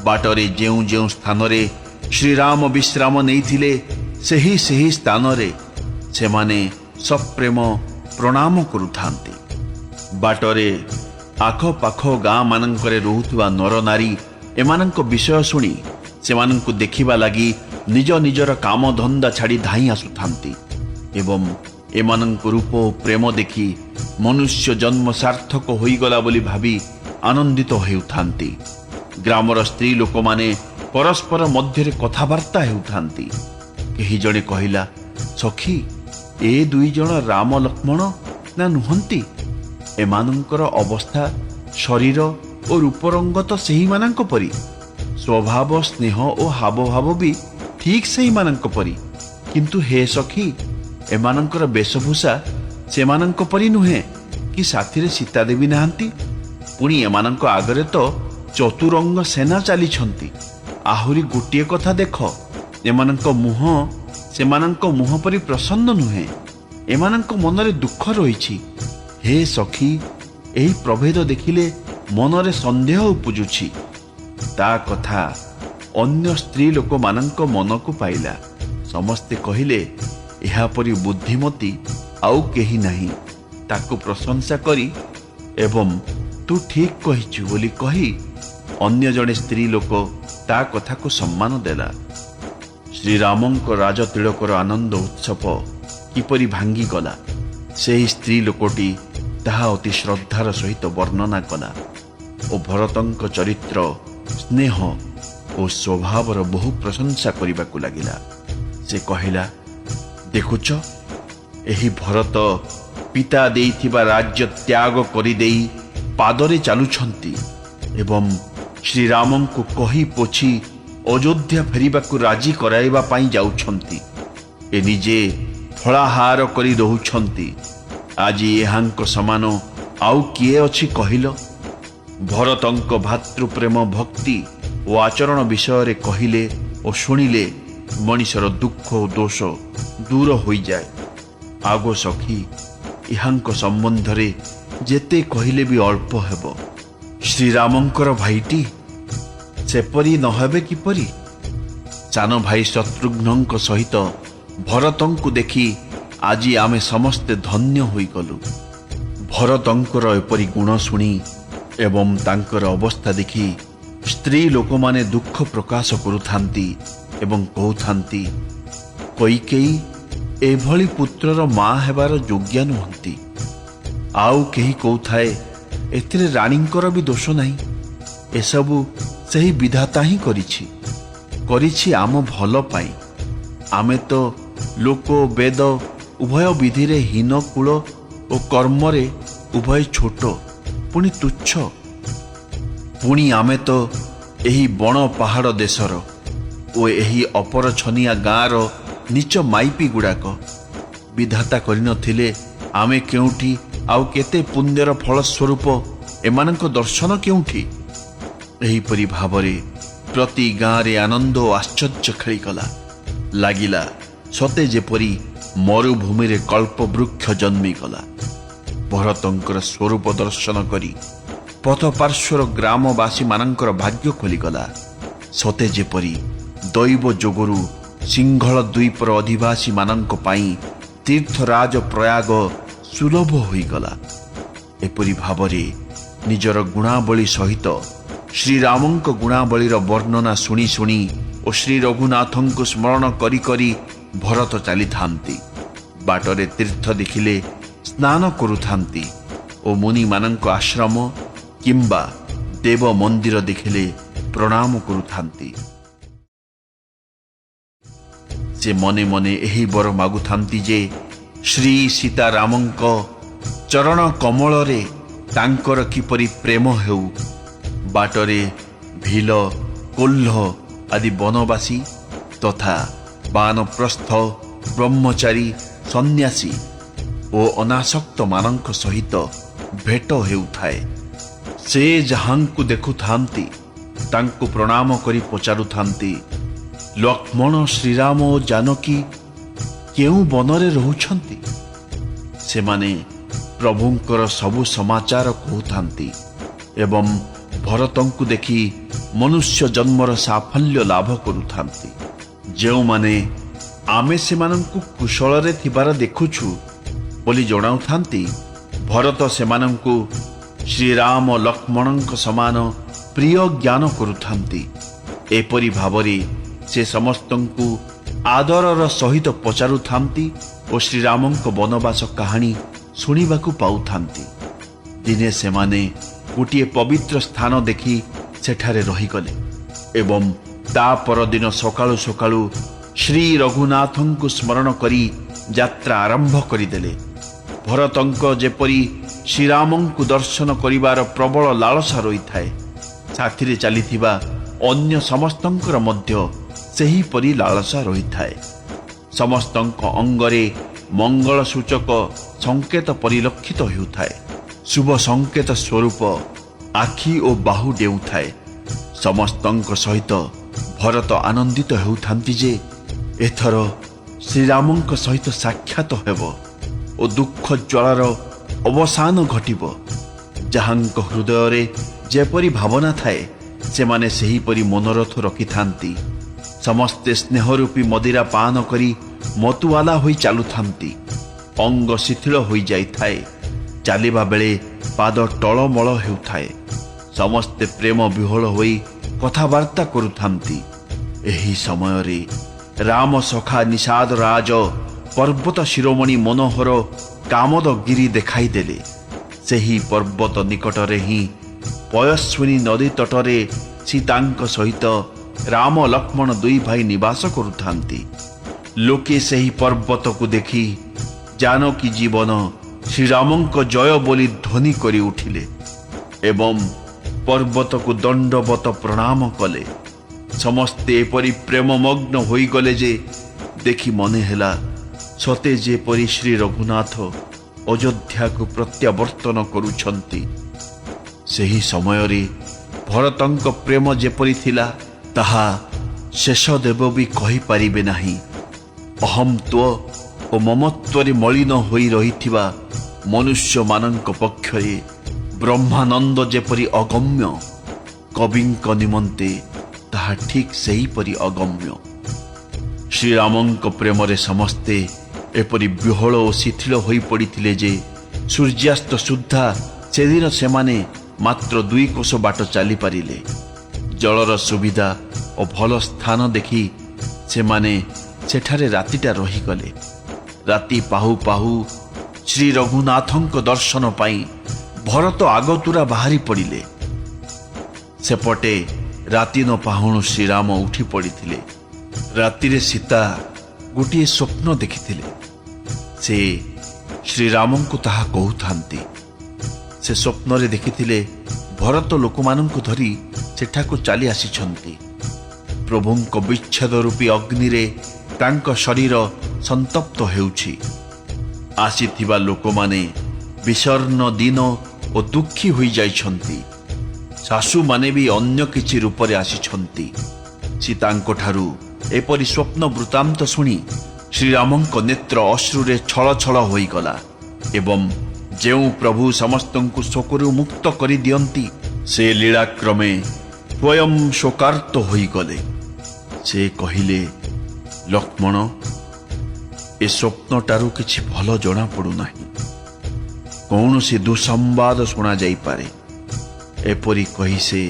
[SPEAKER 1] बाटरे जेउ जेउ स्थान रे श्रीराम विश्राम नैथिले सेही सेही स्थान रे सेमाने सप्रेम प्रणाम करुथांती। बाटरे आख पाख गाँ मानंकरे रहुथुवा नर नारी एमानंक विषय शुणी सेमानंकु देखिबा लगी निज निजर काम धंदा छाड़ी धाई आसुथांती एवं एमानंक रूप और प्रेम देखि मनुष्य जन्म सार्थक होईगला बोली भावी आनंदित हेउथांती। ग्रामर स्त्री लोक माने परस्पर मध्य कथबार्ता हेउथांती। केही जणे कहिला, सखी ए दुई जण राम लक्ष्मण ना नुहंती? एमानंकर अवस्था शरीर और रूपरंग तो सेही मानंक परी, स्वभाव स्नेह और हावभाव भी ठीक सेही मानंक परी, किंतु हे सखी एमानंकर वेशभूषा सेमानंक परी नुहे कि साथीरे सीता देवी नाहांती। पुणी एमानंक आगरे तो चतुरंग सेना चलीछंती। आहुरी गोटिए कथा देख, एमानंक मुह सेमानंक मुह परी प्रसन्न नुहे, एमानंक मनरे दुख रहिछि। हे सखी एही प्रभेद देखिले मनरे संदेह उपजुछि। ता कथा अन्य स्त्री लोक मानंक मन को पाइला। समस्ते कहिले एहा परी बुद्धिमती आउ केही नाही। ताकु प्रशंसा करी एवं तू ठीक कहिछु बोली कही अन्य जड़े स्त्री लोक ता कथा को सम्मान देला। श्रीरामंक राज तिलकर आनंद उत्सव किपरि भांगी गला सेही स्त्री लोकटी ताहा अति श्रद्धार सहित वर्णना कला और भरतंक चरित्र स्नेह और स्वभावर बहु प्रशंसा करने लगिला। से कहिला, देखुच एही भरत पिता देइथिबा राज्य त्याग करि देई पादरे चालुछंती एवं श्रीराम को कही पोछि अयोध्या फेरिबाकु राजी कराइबा पाई जाउछंती। ए निजे फलाहार करी रहुछंती। आज एहांक समान आउ किए अछि कहिल? भरतंक भातृप्रेम भक्ति और आचरण विषय रे कहिले और शुणिले मनीषर दुख और दोष दूर हो जाए। आगो सखी इहांक संबंध रे जेते कहिले भी अल्प हेबो। श्रीरामंकर भाईटी सेपरी नहेबे किपरि? सानो भाई शत्रुघ्नंक सहित भरतंकु देखि आज आमे समस्ते धन्य होई गलु। भरतंकर एपरी गुण शुणी एवं तांकर अवस्था देखि स्त्री लोक माने दुख प्रकाश करुथांती एवं कहउथांती, कैकेयी एभली पुत्रर मां हेबार योग्य नुहंती। आउ केही कहउथाए एथिरे रानींकर भी दोष नाही, एसबु सही विधाता ही करिछि आम भल पाई। आमे तो लोक वेद उभय विधि रे हीन कूल और कर्म रे उभय छोट पुणी तुच्छ। पुणी आमे तो एही बण पहाड़ देशर ओ एही अपर छनिया गाँर नीच माइपी गुड़ाक। विधाता करिनथिले आमे केउठी आउ केते पुण्यर फल स्वरूप एमानक दर्शन केउठी। एहीपरि भावरे प्रति गाँरे आनंद और आश्चर्य खेलीगला। लागिला सते जेपरी मरुभूमि रे कल्प वृक्ष जन्मीगला। भरतंकर स्वरूप दर्शन करी पथ पार्श्वर ग्रामवासी मानंकर भाग्य खोलीगला। सते जेपरी दैव जोगरु सिंहल द्वीपर अधिवासी मानंक पाई तीर्थराज प्रयाग सुलभ होईगला। एपरि भावरे निजर गुणावली सहित श्रीरामंक गुणावलीर वर्णना शुणी शुणी और श्री रघुनाथंक स्मरण करी करी भरत चली थांती। बाटरे तीर्थ देखिले स्नान करुथांती और मुनि मानंक आश्रम किंबा देव मंदिर देखिले प्रणाम करुथांती। से मने मने एही बर मागुथांती जे ଶ୍ରୀ ସୀତାରାମଙ୍କ ଚରଣ କମଳରେ ତାଙ୍କର କିପରି ପ୍ରେମ ହେଉ। ବାଟରେ ଭୀଲ କୋଲ୍ହ ଆଦି ବନବାସୀ ତଥା ବାନପ୍ରସ୍ଥ ବ୍ରହ୍ମଚାରୀ ସନ୍ନ୍ୟାସୀ ଓ ଅନାସକ୍ତମାନଙ୍କ ସହିତ ଭେଟ ହେଉଥାଏ। ସେ ଯାହାଙ୍କୁ ଦେଖୁଥାନ୍ତି ତାଙ୍କୁ ପ୍ରଣାମ କରି ପଚାରୁଥାନ୍ତି, ଲକ୍ଷ୍ମଣ, ଶ୍ରୀରାମ ଓ ଜାନକୀ କେଉଁ ବନରେ ରହୁଛନ୍ତି? ସେମାନେ ପ୍ରଭୁଙ୍କର ସବୁ ସମାଚାର କହୁଥାନ୍ତି ଏବଂ ଭରତଙ୍କୁ ଦେଖି ମନୁଷ୍ୟ ଜନ୍ମର ସାଫଲ୍ୟ ଲାଭ କରୁଥାନ୍ତି। ଯେଉଁମାନେ ଆମେ ସେମାନଙ୍କୁ କୁଶଳରେ ଥିବାର ଦେଖୁଛୁ ବୋଲି ଜଣାଉଥାନ୍ତି, ଭରତ ସେମାନଙ୍କୁ ଶ୍ରୀରାମ ଲକ୍ଷ୍ମଣଙ୍କ ସମାନ ପ୍ରିୟ ଜ୍ଞାନ କରୁଥାନ୍ତି। ଏପରି ଭାବରେ ସେ ସମସ୍ତଙ୍କୁ ଆଦରର ସହିତ ପଚାରୁଥାନ୍ତି ଓ ଶ୍ରୀରାମଙ୍କ ବନବାସ କାହାଣୀ ଶୁଣିବାକୁ ପାଉଥାନ୍ତି। ଦିନେ ସେମାନେ ଗୋଟିଏ ପବିତ୍ର ସ୍ଥାନ ଦେଖି ସେଠାରେ ରହିଗଲେ ଏବଂ ତା ପରଦିନ ସକାଳୁ ସକାଳୁ ଶ୍ରୀ ରଘୁନାଥଙ୍କୁ ସ୍ମରଣ କରି ଯାତ୍ରା ଆରମ୍ଭ କରିଦେଲେ। ଭରତଙ୍କ ଯେପରି ଶ୍ରୀରାମଙ୍କୁ ଦର୍ଶନ କରିବାର ପ୍ରବଳ ଲାଳସା ରହିଥାଏ, ସାଥିରେ ଚାଲିଥିବା ଅନ୍ୟ ସମସ୍ତଙ୍କର ମଧ୍ୟ ସେହିପରି ଲାଳସା ରହିଥାଏ। ସମସ୍ତଙ୍କ ଅଙ୍ଗରେ ମଙ୍ଗଳ ସୂଚକ ସଂକେତ ପରିଲକ୍ଷିତ ହେଉଥାଏ। ଶୁଭ ସଂକେତ ସ୍ୱରୂପ ଆଖି ଓ ବାହୁ ଡେଉଁଥାଏ। ସମସ୍ତଙ୍କ ସହିତ ଭରତ ଆନନ୍ଦିତ ହେଉଥାନ୍ତି ଯେ ଏଥର ଶ୍ରୀରାମଙ୍କ ସହିତ ସାକ୍ଷାତ ହେବ ଓ ଦୁଃଖ ଜ୍ୱାଳାର ଅବସାନ ଘଟିବ। ଯାହାଙ୍କ ହୃଦୟରେ ଯେପରି ଭାବନା ଥାଏ ସେମାନେ ସେହିପରି ମନୋରଥ ରଖିଥାନ୍ତି। ସମସ୍ତେ ସ୍ନେହରୂପୀ ମଦିରା ପାନ କରି ମତୁଆଲା ହୋଇ ଚାଲୁଥାନ୍ତି। ଅଙ୍ଗ ଶିଥିଳ ହୋଇଯାଇଥାଏ। ଚାଲିବା ବେଳେ ପାଦ ଟଳମଳ ହେଉଥାଏ। ସମସ୍ତେ ପ୍ରେମ ବିହ୍ୱଳ ହୋଇ କଥାବାର୍ତ୍ତା କରୁଥାନ୍ତି। ଏହି ସମୟରେ ରାମ ସଖା ନିଷାଦ ରାଜ ପର୍ବତ ଶିରୋମଣି ମନୋହର କାମଦଗିରି ଦେଖାଇଦେଲେ। ସେହି ପର୍ବତ ନିକଟରେ ହିଁ ପୟସ୍ୱିନୀ ନଦୀ ତଟରେ ସୀତାଙ୍କ ସହିତ ରାମ ଲକ୍ଷ୍ମଣ ଦୁଇ ଭାଇ ନିବାସ କରୁଥାନ୍ତି। ଲୋକେ ସେହି ପର୍ବତକୁ ଦେଖି ଜାନକୀ ଜୀବନ ଶ୍ରୀରାମଙ୍କ ଜୟ ବୋଲି ଧ୍ୱନି କରି ଉଠିଲେ ଏବଂ ପର୍ବତକୁ ଦଣ୍ଡବତ ପ୍ରଣାମ କଲେ। ସମସ୍ତେ ଏପରି ପ୍ରେମମଗ୍ନ ହୋଇଗଲେ ଯେ ଦେଖି ମନେ ହେଲା ସତେ ଯେପରି ଶ୍ରୀ ରଘୁନାଥ ଅଯୋଧ୍ୟାକୁ ପ୍ରତ୍ୟାବର୍ତ୍ତନ କରୁଛନ୍ତି। ସେହି ସମୟରେ ଭରତଙ୍କ ପ୍ରେମ ଯେପରି ଥିଲା ତାହା ଶେଷ ଦେବ ବି କହିପାରିବେ ନାହିଁ। ଅହଂତ୍ୱ ଓ ମମତ୍ୱରେ ମଳିନ ହୋଇ ରହିଥିବା ମନୁଷ୍ୟମାନଙ୍କ ପକ୍ଷରେ ବ୍ରହ୍ମାନନ୍ଦ ଯେପରି ଅଗମ୍ୟ, କବିଙ୍କ ନିମନ୍ତେ ତାହା ଠିକ୍ ସେହିପରି ଅଗମ୍ୟ। ଶ୍ରୀରାମଙ୍କ ପ୍ରେମରେ ସମସ୍ତେ ଏପରି ବିହ୍ୱଳ ଓ ଶିଥିଳ ହୋଇପଡ଼ିଥିଲେ ଯେ ସୂର୍ଯ୍ୟାସ୍ତ ସୁଦ୍ଧା ସେଦିନ ସେମାନେ ମାତ୍ର 2 କୋଶ ବାଟ ଚାଲିପାରିଲେ। ଜଳର ସୁବିଧା ଓ ଭଲ ସ୍ଥାନ ଦେଖି ସେମାନେ ସେଠାରେ ରାତିଟା ରହିଗଲେ। ରାତି ପାହୁ ପାହୁ ଶ୍ରୀ ରଘୁନାଥଙ୍କ ଦର୍ଶନ ପାଇଁ ଭରତ ଆଗତୁରା ବାହାରି ପଡ଼ିଲେ। ସେପଟେ ରାତି ନ ପାହୁଣୁ ଶ୍ରୀରାମ ଉଠି ପଡ଼ିଥିଲେ। ରାତିରେ ସୀତା ଗୋଟିଏ ସ୍ୱପ୍ନ ଦେଖିଥିଲେ। ସେ ଶ୍ରୀରାମଙ୍କୁ ତାହା କହୁଥାନ୍ତି। ସେ ସ୍ୱପ୍ନରେ ଦେଖିଥିଲେ ଭରତ ଲୋକମାନଙ୍କୁ ଧରି ସେଠାକୁ ଚାଲି ଆସିଛନ୍ତି। ପ୍ରଭୁଙ୍କ ବିଚ୍ଛେଦ ରୂପୀ ଅଗ୍ନିରେ ତାଙ୍କ ଶରୀର ସନ୍ତପ୍ତ ହେଉଛି। ଆସିଥିବା ଲୋକମାନେ ବିଷର୍ଣ୍ଣ ଦିନ ଓ ଦୁଃଖୀ ହୋଇଯାଇଛନ୍ତି। ଶାଶୁମାନେ ବି ଅନ୍ୟ କିଛି ରୂପରେ ଆସିଛନ୍ତି। ସୀତାଙ୍କଠାରୁ ଏପରି ସ୍ୱପ୍ନ ବୃତ୍ତାନ୍ତ ଶୁଣି ଶ୍ରୀରାମଙ୍କ ନେତ୍ର ଅଶ୍ରୁରେ ଛଳ ଛଳ ହୋଇଗଲା ଏବଂ ଯେଉଁ ପ୍ରଭୁ ସମସ୍ତଙ୍କୁ ଶୋକରୁ ମୁକ୍ତ କରିଦିଅନ୍ତି ସେ ଲୀଳାକ୍ରମେ ସ୍ୱୟଂ ଶୋକାର୍ତ୍ତ ହୋଇଗଲେ। ସେ କହିଲେ, ଲକ୍ଷ୍ମଣ, ଏ ସ୍ୱପ୍ନଟାରୁ କିଛି ଭଲ ଜଣାପଡ଼ୁନାହିଁ। କୌଣସି ଦୁଃସମ୍ବାଦ ଶୁଣାଯାଇପାରେ। ଏପରି କହି ସେ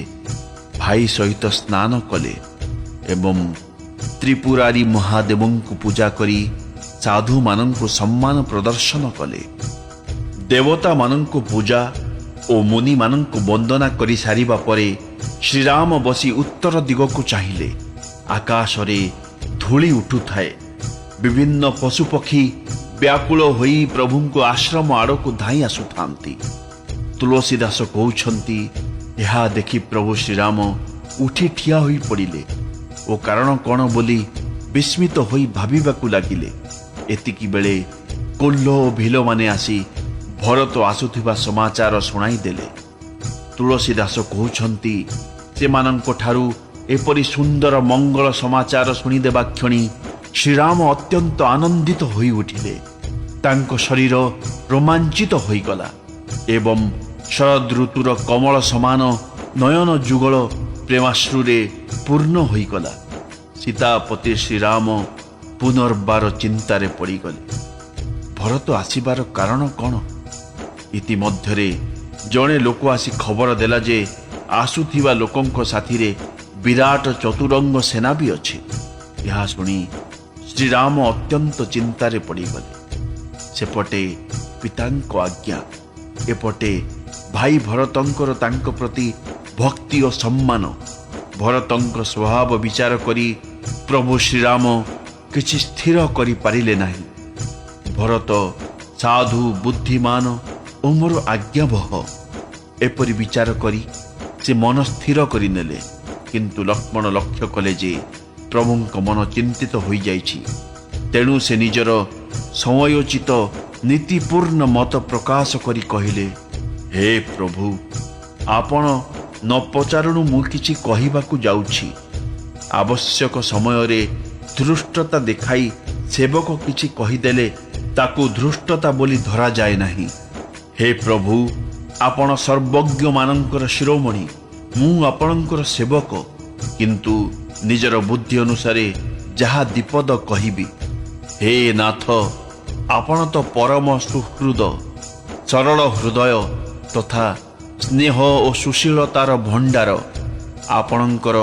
[SPEAKER 1] ଭାଇ ସହିତ ସ୍ନାନ କଲେ ଏବଂ ତ୍ରିପୁରାରୀ ମହାଦେବଙ୍କୁ ପୂଜା କରି ସାଧୁମାନଙ୍କୁ ସମ୍ମାନ ପ୍ରଦର୍ଶନ କଲେ। ଦେବତାମାନଙ୍କୁ ପୂଜା ଓ ମୁନିମାନଙ୍କୁ ବନ୍ଦନା କରି ସାରିବା ପରେ ଶ୍ରୀରାମ ବସି ଉତ୍ତର ଦିଗକୁ ଚାହିଁଲେ। ଆକାଶରେ ଧୂଳି ଉଠୁଥାଏ। ବିଭିନ୍ନ ପଶୁପକ୍ଷୀ व्याकुल होई प्रभु को आश्रम आड़ को धाई आसुथांती। तुलसीदास कहउछंती, यह देखि प्रभु श्रीराम उठी ठिया होई पड़िले ओ कारण कौन बोली विस्मित होई भाबिबाकू लागिले। एतिकी बेले कोल्ह ओ भील माने आसी भरत आसुथिबा समाचार शुणाई देले। तुलसीदास कहउछंती, सेमानंको ठारू एपरि सुंदर मंगल समाचार शुणिदेबा क्षणी श्रीराम अत्यंत आनंदित होई उठिले। तांको शरीर रोमांचित होईगला एवं शरद ऋतुर कमल समान नयन जुगल प्रेमाश्रुरे पूर्ण होईगला। सीतापति श्रीराम पुनर्बार चिंतारे पड़गले। भरत आसिबार कारण कौन? इतिमध्यरे जड़े लोक आसी खबर देला जे आसुथिबा लोकंको साथीरे विराट चतुरंग सेना भी अच्छे। यह शुणी श्रीराम अत्यंत चिंतारे पड़गले। सेपटे पितांको आज्ञा, एपटे भाई भरतंकर तांको प्रति भक्ति और सम्मान। भरतंकर स्वभाव विचार करी प्रभु श्रीराम किछि स्थिर करि पारिले नाही। भरत साधु बुद्धिमान ओ मोर आज्ञावह एपरि विचार करी से मन स्थिर करि नेले। किंतु लक्ष्मण लक्ष्य कले जे प्रभुଙ୍କ मन चिंतित होई जाइछि। तेणु से निजर समयोचित नीतिपूर्ण मत प्रकाश करी कहिले, हे प्रभु, आपण न पचारणु मु किछि कहिबाकू जाउछि। आवश्यक समय रे धृष्टता देखाई सेवक किछि कहिदेले ताकू धृष्टता बोली धरा जाए नाही। हे प्रभु, आपण सर्वज्ञ मानंकर शिरोमणि, मु आपणकर सेवक, किंतु निजर बुद्धि अनुसारे जहा दीपद कहिबी। हे नाथ, आपण तो परम सुहृद, सरल हृदय तथा स्नेह और सुशीलतार भंडार। आपणकर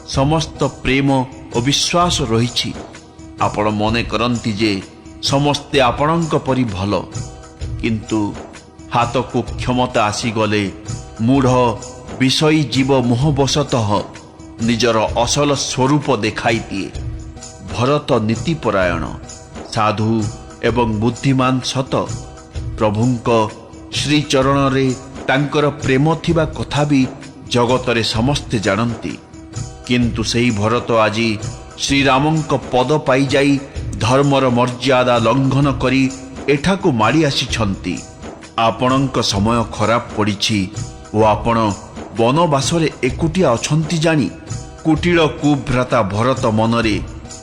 [SPEAKER 1] समस्त प्रेम और विश्वास रही। आपण मने करंती जे समस्ते आपणक परि भल, किंतु हाथ को क्षमता आसीगले मूढ़ विषयी जीव मोहबशतः निजर असल स्वरूप देखाई दिए। भरत नीतिपरायण, साधु एवं बुद्धिमान सत। प्रभुंक श्रीचरण रे तांकर प्रेम थिबा कथा भी जगतरे समस्ते जानती। किंतु सेई भरत आजी श्रीरामंक पद पाई जाई धर्मर मर्यादा लंघन करी एठाकू माड़ी आसीछंती। आपणंक समय खराब पड़िछि ओ आपण वनवासरे एकुटिया अछंती जानी कुटिल कुभ्राता भरत मनरे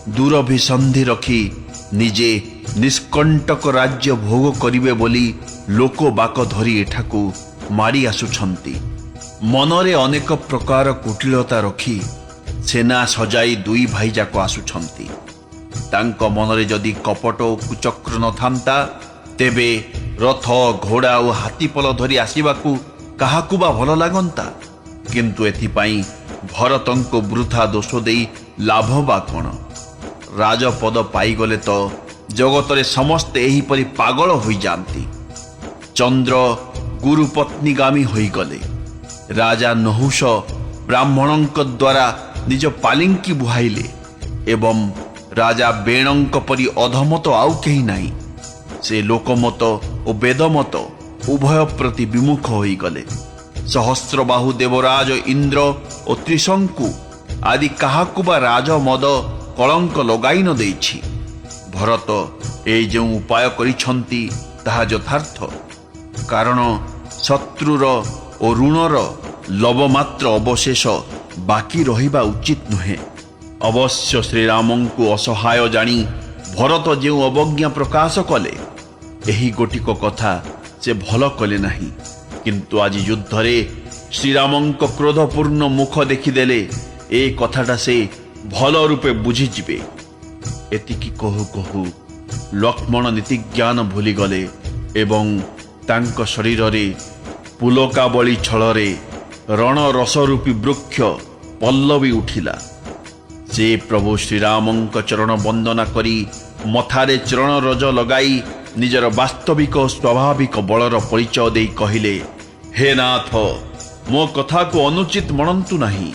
[SPEAKER 1] दूरभिसंधि रखी निजे निष्कंटक राज्य भोग करिवे बोली लोक बाक धरी एठाकू माड़ी आसुछंती। मनरे अनेक प्रकार कुटिलता रखी सेना सजाई दुई भाई जाक आसुछंती। तांको मनरे जदि कपट ओ कुचक्र न थांता तेबे रथ घोड़ा और हाथीपल धरी आसीबाकू काहाकू बा भल लागंता। किंतु एथिपाई भरतंको वृथा दोष देई लाभ बा कौन? राजपद पाईगले तो जगतरे समस्ते एहिपरि पागल होई जांती। चंद्र गुरुपत्नीगामी होईगले। राजा नहुष ब्राह्मणंक द्वारा निज पालिंकी बुहाइले एवं राजा बेणंक परि अधमत आउ केही नाही। से लोकमत और वेदमत उभय प्रति विमुख होईगले। सहस्रबाहु देवराज इंद्र और त्रिशंकु आदि काहाकू बा राज मद कलंक लगाई न देछि। भरत ए जो उपाय करिछंती ताहा यथार्थ। कारण शत्रुर और ऋणर लवमात्र अवशेष बाकी रहिबा उचित नुहे। अवश्य श्रीरामंकु असहाय जानी भरत जो अवज्ञा प्रकाश कले एही गोटिक कथा से भल कले नहीं। किंतु आज युद्धरे श्रीरामंक क्रोधपूर्ण मुख देखिदेले ए कथाटा से भल रूपे बुझीजिबे। एतिकी कहु कहु लक्ष्मण नीति ज्ञान भूलीगले एवं तांक शरीर रे पुलकावली छलरे रण रसरूपी वृक्ष पल्लवी उठिला। से प्रभु श्रीरामंक चरण वंदना करी मथारे चरण रज लगाई निजर वास्तविक स्वाभाविक बलर परिचय दे कहिले, हे नाथ, मो कथा को अनुचित मनंतु नहीं।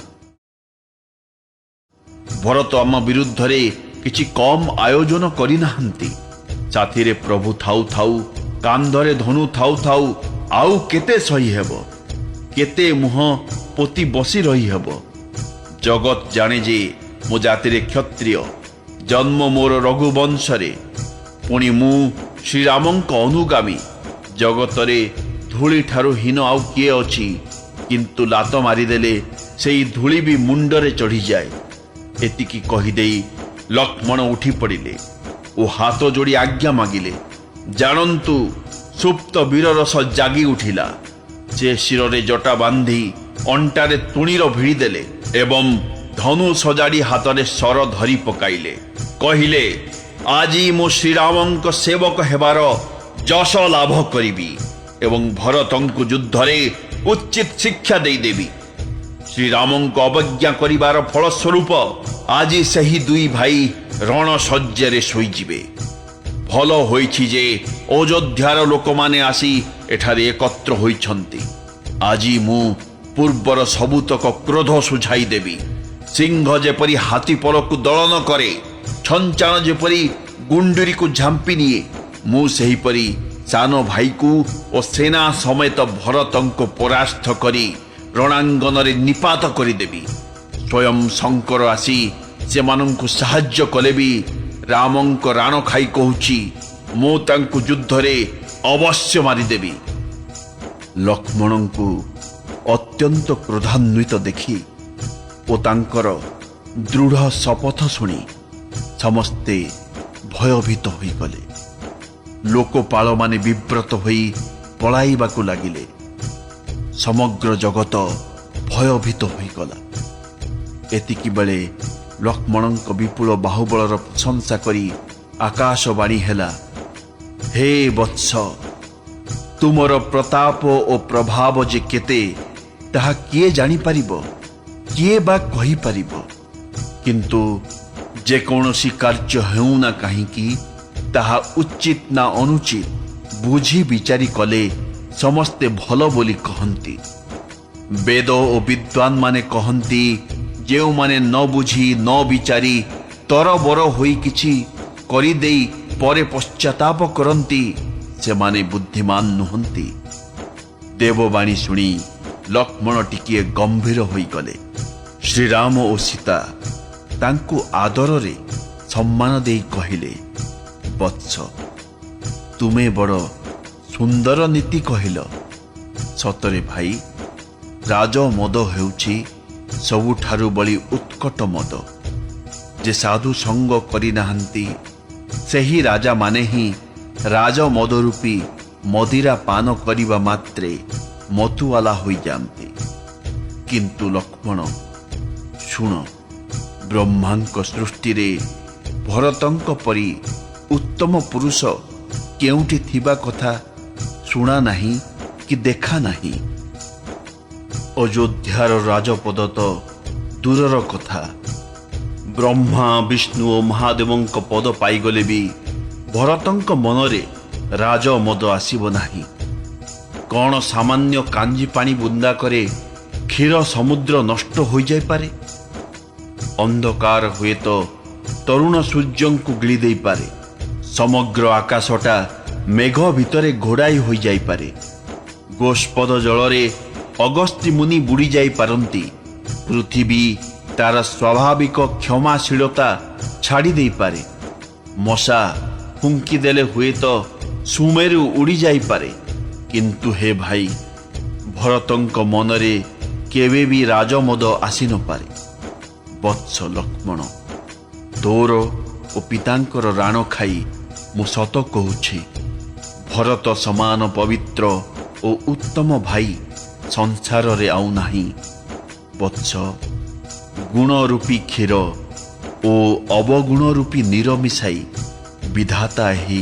[SPEAKER 1] भरत आम विरुद्ध रे किछि कम आयोजन करि नाहंती। साथीरे प्रभु थाउ थाउ कांधरे धनु थाउ थाउ आउ केते सही हेब केते मुह पोती बसी रही हेब। जगत जाने जे मो जातिरे क्षत्रिय जन्म मोर रघुवंशरे पुणी मु श्रीरामंक अनुगामी जगतरे धूली ठारू हीन आउ किए अछि किंतु लात मारिदेले सेई धूली भी मुंडरे चढ़ी जाए। एतिकी कहीदेई लक्ष्मण उठी पड़िले ओ हाथ जोड़ी आज्ञा मागिले। जानन्तु सुप्त वीर रस जागी उठिला। से शिरे जटा बांधी अंटारे तुणीर भिड़ी देले एवं धनु सजाड़ी हाथ में सर धरी पकाइले। कहिले आजी मो श्रीरामंक सेवक हेबार जश लाभ करिबी एवं भरतंकु युद्धरे उचित शिक्षा देदेवी। श्रीरामंक अवज्ञा करिबार फलस्वरूप आजी सही दुई भाई रणसज्जारे शोईजिबे। भल होईछि जे अयोध्यार लोक माने आसी एठारे एकत्र होइछन्ति। आजी मु पूर्वर सबुतक क्रोध सुझाई देवी। सिंह जेपरी हाथी पलकु दलन करे छंचाण जेपरी गुंडुरी को झांपी निए मु सेहीपरी सान भाई को और सेना समेत भरतंको परास्त करी रणांगन रे निपात करिदेवी। स्वयं शंकर आसी सेमानंकु साहाय्य कले भी रामंक राण खाई कहूची मु तांकु युद्धरे अवश्य मारिदेवी। लक्ष्मणंकु अत्यंत क्रोधान्वित देखि ओ तांकर दृढ़ शपथ शुणी समस्ते भयभीत होई गले। लोकपाल माने विव्रत होई पलाइबाकु लागिले। समग्र जगत भयभीत होई गला। एतिकी बेले लक्ष्मणंक विपुल बाहुबलर प्रशंसा करी आकाशवाणी हेला, हे वत्स तुमर प्रताप ओ प्रभाव जे केते ताहा किए जानी पारिबो किए बा कहि पारिबो। किंतु जे कौनसी कार्य हेउ ना काहींकी ताहा उचित ना अनुचित बुझी विचारी कले समस्ते भल बोली कहंती। वेद ओ विद्वान माने कहंती जेउ माने न बुझी न विचारी तरबर होई किछि करि देई परे पश्चाताप करंती से माने बुद्धिमान नुहंती। देववाणी शुणी लक्ष्मण टिकिए गंभीर होई गले। श्रीराम ओ सीता तांकु आदर रे सम्मान देई कहिले, वत्स तुमे बड़ सुंदर नीति कहिल। सतरे भाई राज मद हेउछि सबुठारु बड़ी उत्कट मद। जे साधु संग करि नाहंती सेही राजा माने ही राज मद रूपी मदिरा पान करिबा मात्रे मतुआला होई जांती। किंतु लक्ष्मण शुण, ब्रह्मांक सृष्टि रे भरतंक परी उत्तम पुरुष केउठी थिबा कथा शुणा नहीं कि देखा नहीं। अयोध्यार राजपद तो दूरर कथा, ब्रह्मा विष्णु और महादेवंक पद पाईगले भी भरतंक मनरे राज मद आसीब नाही। कौन सामान्य कांजी पानी बुंदा करे क्षीर समुद्र नष्ट हो जाय पारे। अंधकार हुए तो तरुण सूर्य को गिली दे पारे। समग्र आकाशटा मेघ भितरे घोड़ाई हो जाय पारे। गोष्पद जलरे अगस्ती मुनि बुड़ी जाई पारंती। पृथ्वी तार स्वाभाविक क्षमाशीलता छाड़ी दे पारे। मशा फुंकी देले हुए तो सुमेरु उड़ी जाई पारे। किंतु हे भाई भरतंक मनरे केवे भी राजमद आसी न पारे। वत्स लक्ष्मण तोर ओ पितांकर राण खाई मु सत कहूछि, भरत समान पवित्र ओ उत्तम भाई संसार रे आउ नाही। वत्स गुण रूपी क्षीर ओ अवगुण रूपी नीर मिसाई विधाता ही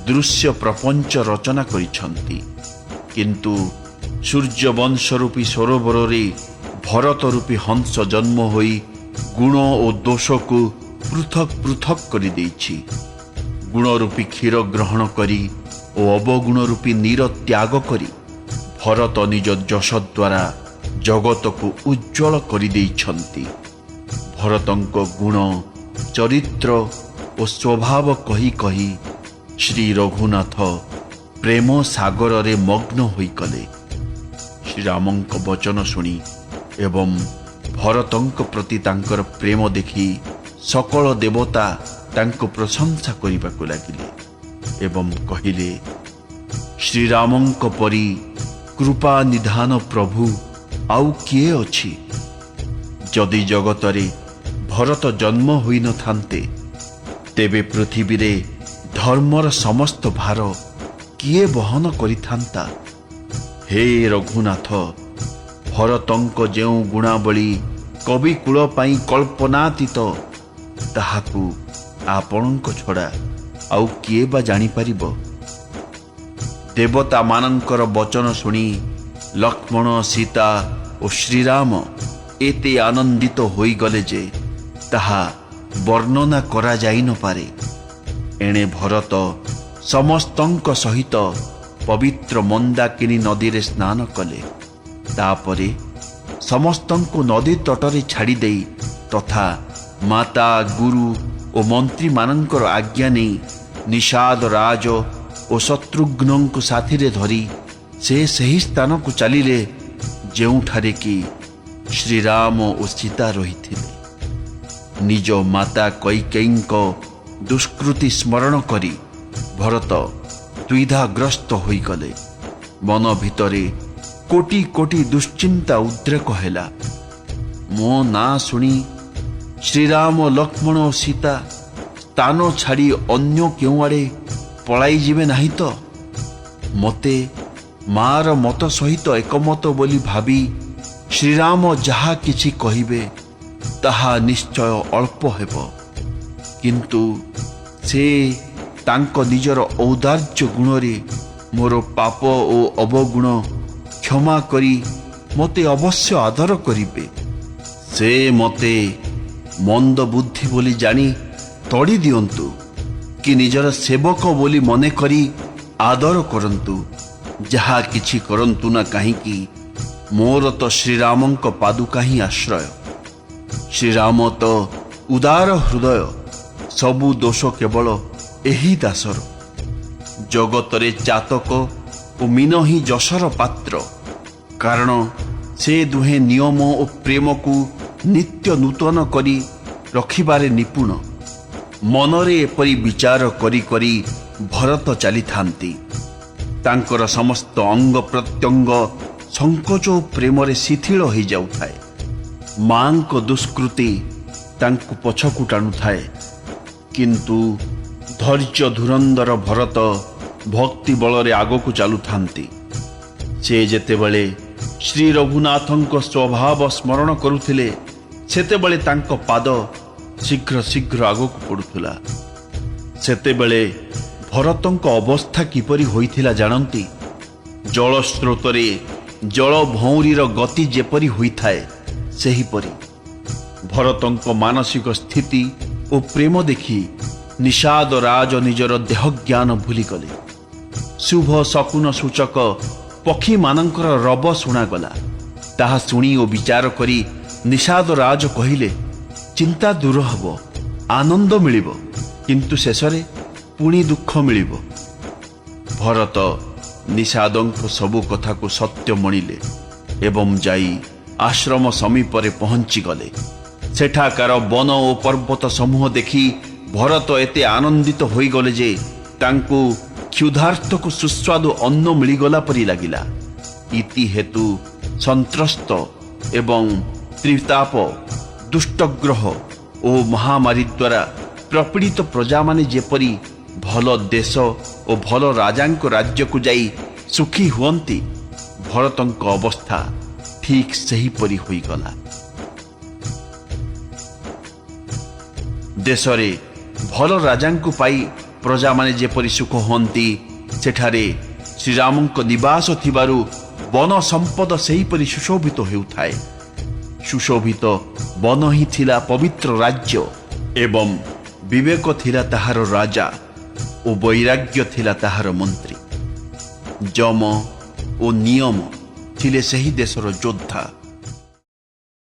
[SPEAKER 1] दृश्य प्रपंच रचना करिछंती। किंतु सूर्य वंश रूपी सरोवर रे भरत रूपी हंस जन्म होई गुण और दोष को पृथक पृथक करि देछि। गुण रूपी क्षीर ग्रहण करी और अवगुण रूपी नीर त्याग करी भरत निज यश द्वारा जगत को उज्ज्वल करि देइछंती। भरतंक गुण चरित्र और स्वभाव कही कही ଶ୍ରୀ ରଘୁନାଥ ପ୍ରେମ ସାଗରରେ ମଗ୍ନ ହୋଇଗଲେ। ଶ୍ରୀରାମଙ୍କ ବଚନ ଶୁଣି ଏବଂ ଭରତଙ୍କ ପ୍ରତି ତାଙ୍କର ପ୍ରେମ ଦେଖି ସକଳ ଦେବତା ତାଙ୍କୁ ପ୍ରଶଂସା କରିବାକୁ ଲାଗିଲେ ଏବଂ କହିଲେ, ଶ୍ରୀରାମଙ୍କ ପରି କୃପା ନିଧାନ ପ୍ରଭୁ ଆଉ କିଏ ଅଛି? ଯଦି ଜଗତରେ ଭରତ ଜନ୍ମ ହୋଇନଥାନ୍ତେ, ତେବେ ପୃଥିବୀରେ ଧର୍ମର ସମସ୍ତ ଭାର କିଏ ବହନ କରିଥାନ୍ତା? ହେ ରଘୁନାଥ, ଭରତଙ୍କ ଯେଉଁ ଗୁଣାବଳୀ କବିକୁଳ ପାଇଁ କଳ୍ପନାତୀତ, ତାହାକୁ ଆପଣଙ୍କ ଛଡ଼ା ଆଉ କିଏ ବା ଜାଣିପାରିବ? ଦେବତାମାନଙ୍କର ବଚନ ଶୁଣି ଲକ୍ଷ୍ମଣ, ସୀତା ଓ ଶ୍ରୀରାମ ଏତେ ଆନନ୍ଦିତ ହୋଇଗଲେ ଯେ ତାହା ବର୍ଣ୍ଣନା କରାଯାଇନପାରେ। ଏଣେ ଭରତ ସମସ୍ତଙ୍କ ସହିତ ପବିତ୍ର ମନ୍ଦାକିନୀ ନଦୀରେ ସ୍ନାନ କଲେ। ତାପରେ ସମସ୍ତଙ୍କୁ ନଦୀ ତଟରେ ଛାଡ଼ିଦେଇ ତଥା ମାତା, ଗୁରୁ ଓ ମନ୍ତ୍ରୀମାନଙ୍କର ଆଜ୍ଞା ନେଇ ନିଷାଦ ରାଜ ଓ ଶତ୍ରୁଘ୍ନଙ୍କୁ ସାଥିରେ ଧରି ସେ ସେହି ସ୍ଥାନକୁ ଚାଲିଲେ ଯେଉଁଠାରେ କି ଶ୍ରୀରାମ ଓ ସୀତା ରହିଥିଲେ। ନିଜ ମାତା କୈକେୟୀଙ୍କ ଦୁଷ୍କୃତି ସ୍ମରଣ କରି ଭରତ ଦ୍ୱିଧାଗ୍ରସ୍ତ ହୋଇଗଲେ। ମନ ଭିତରେ କୋଟି କୋଟି ଦୁଶ୍ଚିନ୍ତା ଉଦ୍ରେକ ହେଲା। ମୋ ନାଁ ଶୁଣି ଶ୍ରୀରାମ, ଲକ୍ଷ୍ମଣ ଓ ସୀତା ସ୍ଥାନ ଛାଡ଼ି ଅନ୍ୟ କେଉଁଆଡ଼େ ପଳାଇଯିବେ ନାହିଁ ତ? ମୋତେ ମାର ମତ ସହିତ ଏକମତ ବୋଲି ଭାବି ଶ୍ରୀରାମ ଯାହା କିଛି କହିବେ ତାହା ନିଶ୍ଚୟ ଅଳ୍ପ ହେବ, କିନ୍ତୁ ସେ ତାଙ୍କ ନିଜର ଔଦାର୍ଯ୍ୟ ଗୁଣରେ ମୋର ପାପ ଓ ଅବଗୁଣ କ୍ଷମା କରି ମୋତେ ଅବଶ୍ୟ ଆଦର କରିବେ। ସେ ମୋତେ ମନ୍ଦ ବୁଦ୍ଧି ବୋଲି ଜାଣି ତଡ଼ି ଦିଅନ୍ତୁ କି ନିଜର ସେବକ ବୋଲି ମନେ କରି ଆଦର କରନ୍ତୁ। ଯାହା କିଛି କରନ୍ତୁ ନା କାହିଁକି, ମୋର ତ ଶ୍ରୀରାମଙ୍କ ପାଦୁକା ହିଁ ଆଶ୍ରୟ। ଶ୍ରୀରାମ ତ ଉଦାର ହୃଦୟ, ସବୁ ଦୋଷ କେବଳ ଏହି ଦାସର। ଜଗତରେ ଚାତକ ଓ ମୀନ ହିଁ ଯଶର ପାତ୍ର, କାରଣ ସେ ଦୁହେଁ ନିୟମ ଓ ପ୍ରେମକୁ ନିତ୍ୟ ନୂତନ କରି ରଖିବାରେ ନିପୁଣ। ମନରେ ଏପରି ବିଚାର କରି କରି ଭରତ ଚାଲିଥାନ୍ତି। ତାଙ୍କର ସମସ୍ତ ଅଙ୍ଗ ପ୍ରତ୍ୟଙ୍ଗ ସଙ୍କୋଚ ଓ ପ୍ରେମରେ ଶିଥିଳ ହୋଇଯାଉଥାଏ। ମାଙ୍କ ଦୁଷ୍କୃତି ତାଙ୍କୁ ପଛକୁ ଟାଣୁଥାଏ, କିନ୍ତୁ ଧୈର୍ଯ୍ୟ ଧୁରନ୍ଧର ଭରତ ଭକ୍ତି ବଳରେ ଆଗକୁ ଚାଲୁଥାନ୍ତି। ସେ ଯେତେବେଳେ ଶ୍ରୀ ରଘୁନାଥଙ୍କ ସ୍ୱଭାବ ସ୍ମରଣ କରୁଥିଲେ, ସେତେବେଳେ ତାଙ୍କ ପାଦ ଶୀଘ୍ର ଶୀଘ୍ର ଆଗକୁ ପଡ଼ୁଥିଲା। ସେତେବେଳେ ଭରତଙ୍କ ଅବସ୍ଥା କିପରି ହୋଇଥିଲା ଜାଣନ୍ତି? ଜଳସ୍ରୋତରେ ଜଳଭଉଁରୀର ଗତି ଯେପରି ହୋଇଥାଏ, ସେହିପରି ଭରତଙ୍କ ମାନସିକ ସ୍ଥିତି ଓ ପ୍ରେମ ଦେଖି ନିଷାଦ ରାଜ ନିଜର ଦେହଜ୍ଞାନ ଭୁଲିଗଲେ। ଶୁଭ ଶକୁନ ସୂଚକ ପକ୍ଷୀମାନଙ୍କର ରବ ଶୁଣାଗଲା। ତାହା ଶୁଣି ଓ ବିଚାର କରି ନିଷାଦ ରାଜ କହିଲେ, ଚିନ୍ତା ଦୂର ହେବ, ଆନନ୍ଦ ମିଳିବ, କିନ୍ତୁ ଶେଷରେ ପୁଣି ଦୁଃଖ ମିଳିବ। ଭରତ ନିଷାଦଙ୍କ ସବୁ କଥାକୁ ସତ୍ୟ ମଣିଲେ ଏବଂ ଯାଇ ଆଶ୍ରମ ସମୀପରେ ପହଞ୍ଚିଗଲେ। ସେଠାକାର ବନ ଓ ପର୍ବତ ସମୂହ ଦେଖି ଭରତ ଏତେ ଆନନ୍ଦିତ ହୋଇଗଲେ ଯେ ତାଙ୍କୁ କ୍ଷୁଧାର୍ତ୍ତକୁ ସୁସ୍ୱାଦୁ ଅନ୍ନ ମିଳିଗଲା ପରି ଲାଗିଲା। ଇତି ହେତୁ ସନ୍ତ୍ରସ୍ତ ଏବଂ ତ୍ରିତାପ, ଦୁଷ୍ଟଗ୍ରହ ଓ ମହାମାରୀ ଦ୍ୱାରା ପ୍ରପୀଡ଼ିତ ପ୍ରଜାମାନେ ଯେପରି ଭଲ ଦେଶ ଓ ଭଲ ରାଜାଙ୍କ ରାଜ୍ୟକୁ ଯାଇ ସୁଖୀ ହୁଅନ୍ତି, ଭରତଙ୍କ ଅବସ୍ଥା ଠିକ୍ ସେହିପରି ହୋଇଗଲା। ଦେଶରେ ଭଲ ରାଜାଙ୍କୁ ପାଇ ପ୍ରଜାମାନେ ଯେପରି ସୁଖ ହୁଅନ୍ତି, ସେଠାରେ ଶ୍ରୀରାମଙ୍କ ନିବାସ ଥିବାରୁ ବନ ସମ୍ପଦ ସେହିପରି ସୁଶୋଭିତ ହେଉଥାଏ। ସୁଶୋଭିତ ବନ ହିଁ ଥିଲା ପବିତ୍ର ରାଜ୍ୟ ଏବଂ ବିବେକ ଥିଲା ତାହାର ରାଜା ଓ ବୈରାଗ୍ୟ ଥିଲା ତାହାର ମନ୍ତ୍ରୀ। ଯମ ଓ ନିୟମ ଥିଲେ ସେହି ଦେଶର ଯୋଦ୍ଧା।